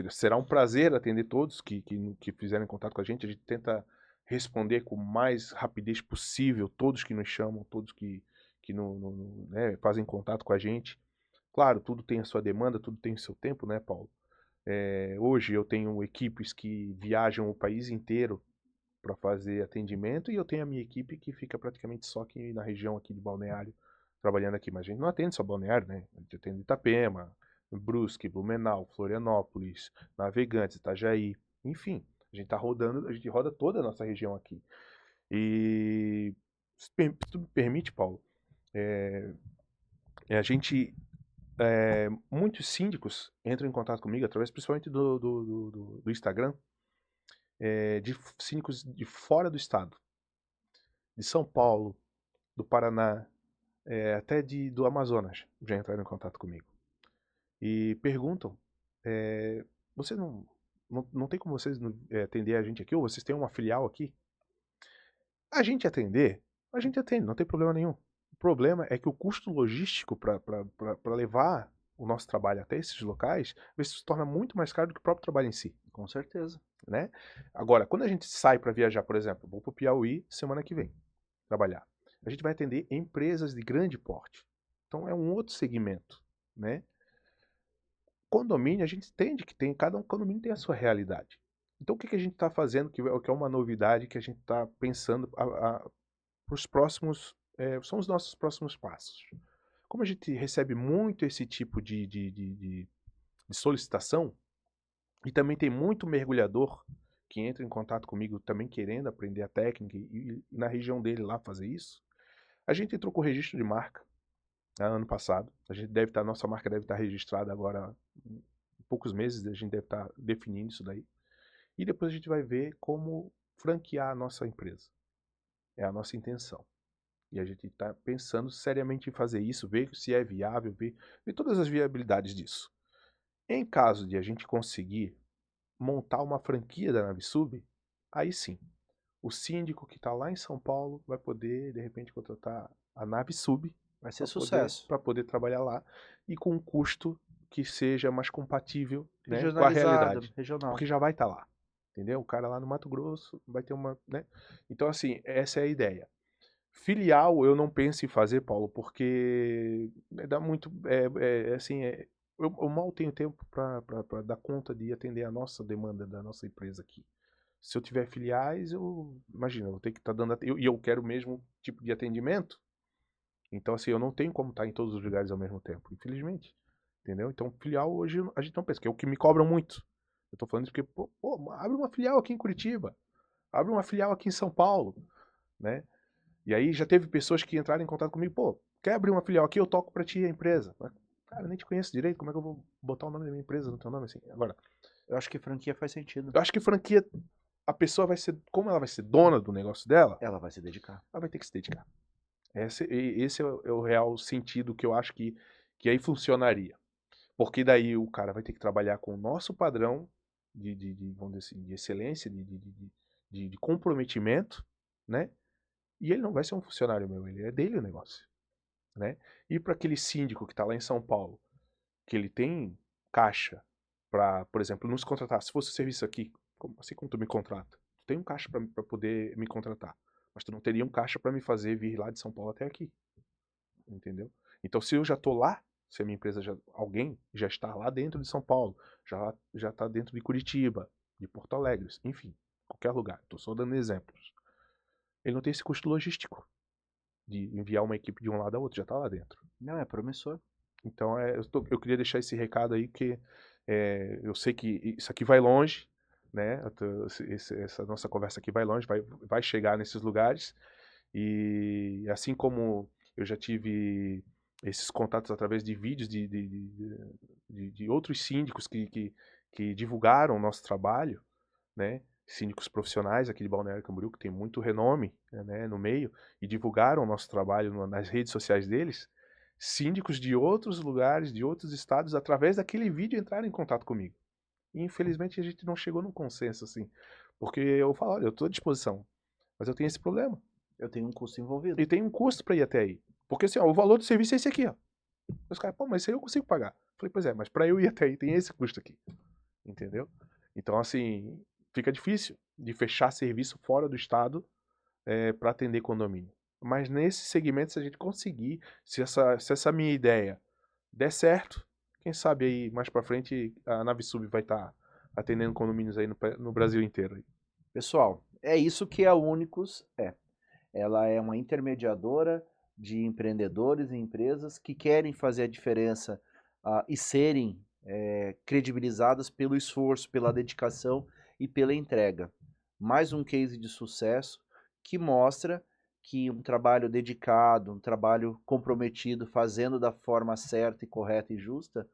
Speaker 2: será um prazer atender todos que fizerem contato com a gente. A gente tenta responder com mais rapidez possível todos que nos chamam, todos que né, fazem contato com a gente. Claro, tudo tem a sua demanda, tudo tem o seu tempo, né, Paulo? Hoje eu tenho equipes que viajam o país inteiro para fazer atendimento e eu tenho a minha equipe que fica praticamente só aqui na região aqui de Balneário, trabalhando aqui. Mas a gente não atende só Balneário, né? A gente atende Itapema, Brusque, Blumenau, Florianópolis, Navegantes, Itajaí, enfim. A gente tá rodando, a gente roda toda a nossa região aqui. E se tu me permite, Paulo, a gente muitos síndicos entram em contato comigo através principalmente do Instagram, de síndicos de fora do estado, de São Paulo, do Paraná, até do Amazonas, já entraram em contato comigo. E perguntam, você não tem como vocês atender a gente aqui? Ou vocês têm uma filial aqui? A gente atende, não tem problema nenhum. O problema é que o custo logístico para levar o nosso trabalho até esses locais, às vezes se torna muito mais caro do que o próprio trabalho em si.
Speaker 1: Com certeza.
Speaker 2: Né? Agora, quando a gente sai para viajar, por exemplo, vou para o Piauí semana que vem trabalhar. A gente vai atender empresas de grande porte. Então é um outro segmento, né? Condomínio, a gente entende que cada um condomínio tem a sua realidade. Então o que a gente está fazendo, que é uma novidade que a gente está pensando para os próximos, são os nossos próximos passos. Como a gente recebe muito esse tipo de solicitação, e também tem muito mergulhador que entra em contato comigo também querendo aprender a técnica e na região dele lá fazer isso, a gente entrou com o registro de marca ano passado. A gente nossa marca deve estar registrada agora em poucos meses, a gente deve estar definindo isso daí. E depois a gente vai ver como franquear a nossa empresa. É a nossa intenção. E a gente está pensando seriamente em fazer isso, ver se é viável, ver todas as viabilidades disso. Em caso de a gente conseguir montar uma franquia da NaveSub, aí sim, o síndico que está lá em São Paulo vai poder, de repente, contratar a NaveSub
Speaker 1: Vai ser sucesso.
Speaker 2: para poder trabalhar lá e com um custo que seja mais compatível, né, com a
Speaker 1: Regionalizado,
Speaker 2: realidade.
Speaker 1: regional.
Speaker 2: Porque já vai estar lá. Entendeu? O cara lá no Mato Grosso vai ter uma, né? Então, assim, essa é a ideia. Filial eu não penso em fazer, Paulo, porque dá muito, assim, eu mal tenho tempo para dar conta de atender a nossa demanda da nossa empresa aqui. Se eu tiver filiais, imagina, eu vou ter que estar dando, e eu quero o mesmo tipo de atendimento, então, assim, eu não tenho como estar em todos os lugares ao mesmo tempo, infelizmente. Entendeu? Então, filial hoje a gente não pensa, que é o que me cobram muito. Eu tô falando isso porque, pô, abre uma filial aqui em Curitiba, abre uma filial aqui em São Paulo, né? E aí já teve pessoas que entraram em contato comigo, pô, quer abrir uma filial aqui, eu toco pra ti a empresa. Mas, cara, eu nem te conheço direito, como é que eu vou botar o nome da minha empresa no teu nome assim? Agora,
Speaker 1: Eu acho que franquia faz sentido.
Speaker 2: eu acho que franquia, a pessoa vai ser, como ela vai ser dona do negócio dela,
Speaker 1: Ela vai se dedicar.
Speaker 2: ela vai ter que se dedicar. Esse é o real sentido que eu acho que aí funcionaria. Porque daí o cara vai ter que trabalhar com o nosso padrão vamos dizer assim, de excelência, de comprometimento, né? E ele não vai ser um funcionário meu, ele é dele o negócio, né? E para aquele síndico que está lá em São Paulo, que ele tem caixa para, por exemplo, nos contratar, se fosse o serviço aqui, assim como tu me contrata, tu tem um caixa para poder me contratar, mas tu não teria um caixa para me fazer vir lá de São Paulo até aqui, entendeu? Então se eu já tô lá, se a minha empresa alguém já está lá dentro de São Paulo, já está dentro de Curitiba, de Porto Alegre, enfim, qualquer lugar, estou só dando exemplos. Ele não tem esse custo logístico de enviar uma equipe de um lado a outro, já está lá dentro.
Speaker 1: Não, é promissor.
Speaker 2: Então eu queria deixar esse recado aí, que eu sei que isso aqui vai longe, né? Essa nossa conversa aqui vai longe, vai chegar nesses lugares. E assim como eu já tive esses contatos através de vídeos de outros síndicos que divulgaram o nosso trabalho, né? Síndicos profissionais aqui de Balneário Camboriú, que tem muito renome, né, no meio, e divulgaram o nosso trabalho nas redes sociais deles. Síndicos de outros lugares, de outros estados, através daquele vídeo entraram em contato comigo. E infelizmente a gente não chegou num consenso assim, porque eu falo, olha, eu estou à disposição, mas eu tenho esse problema.
Speaker 1: Eu tenho um custo envolvido.
Speaker 2: E tem um custo para ir até aí. Porque assim, ó, o valor do serviço é esse aqui, ó. Os caras, pô, mas isso aí eu consigo pagar. Falei, pois é, mas para eu ir até aí tem esse custo aqui. Entendeu? Então, assim, fica difícil de fechar serviço fora do estado para atender condomínio. Mas nesse segmento, se a gente conseguir, se essa minha ideia der certo, quem sabe aí mais para frente a Navisub vai estar atendendo condomínios aí no Brasil inteiro. Aí.
Speaker 1: Pessoal, é isso que a Únicos é. Ela é uma intermediadora de empreendedores e empresas que querem fazer a diferença e serem credibilizadas pelo esforço, pela dedicação e pela entrega. Mais um case de sucesso que mostra que um trabalho dedicado, um trabalho comprometido, fazendo da forma certa e correta e justa,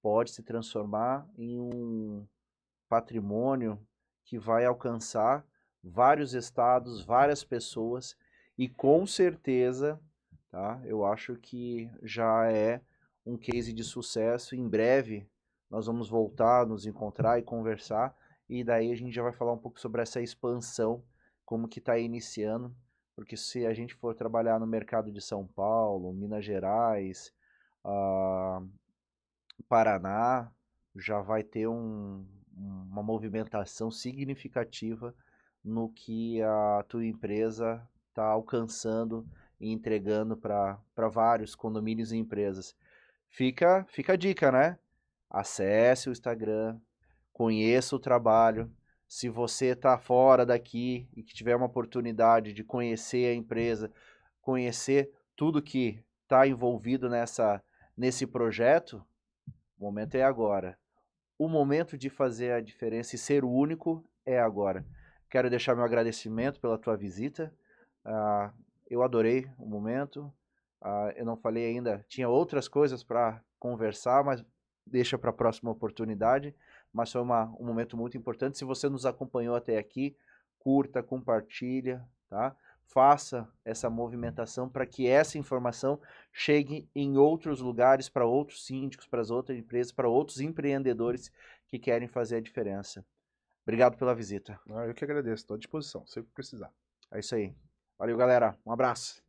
Speaker 1: pode se transformar em um patrimônio que vai alcançar vários estados, várias pessoas e com certeza, tá? Eu acho que já é um case de sucesso. Em breve nós vamos voltar, nos encontrar e conversar e daí a gente já vai falar um pouco sobre essa expansão, como que está iniciando, porque se a gente for trabalhar no mercado de São Paulo, Minas Gerais, ah, Paraná, já vai ter uma movimentação significativa no que a tua empresa está alcançando e entregando para vários condomínios e empresas. Fica a dica, né? Acesse o Instagram, conheça o trabalho. Se você está fora daqui e que tiver uma oportunidade de conhecer a empresa, conhecer tudo que está envolvido nesse projeto, o momento é agora. O momento de fazer a diferença e ser o único é agora. Quero deixar meu agradecimento pela tua visita. Eu adorei o momento. Eu não falei ainda, tinha outras coisas para conversar, mas deixa para a próxima oportunidade. Mas foi um momento muito importante. Se você nos acompanhou até aqui, curta, compartilha, tá? Faça essa movimentação para que essa informação chegue em outros lugares, para outros síndicos, para as outras empresas, para outros empreendedores que querem fazer a diferença. Obrigado pela visita.
Speaker 2: Eu que agradeço, estou à disposição, sempre que precisar.
Speaker 1: É isso aí. Valeu, galera. Um abraço.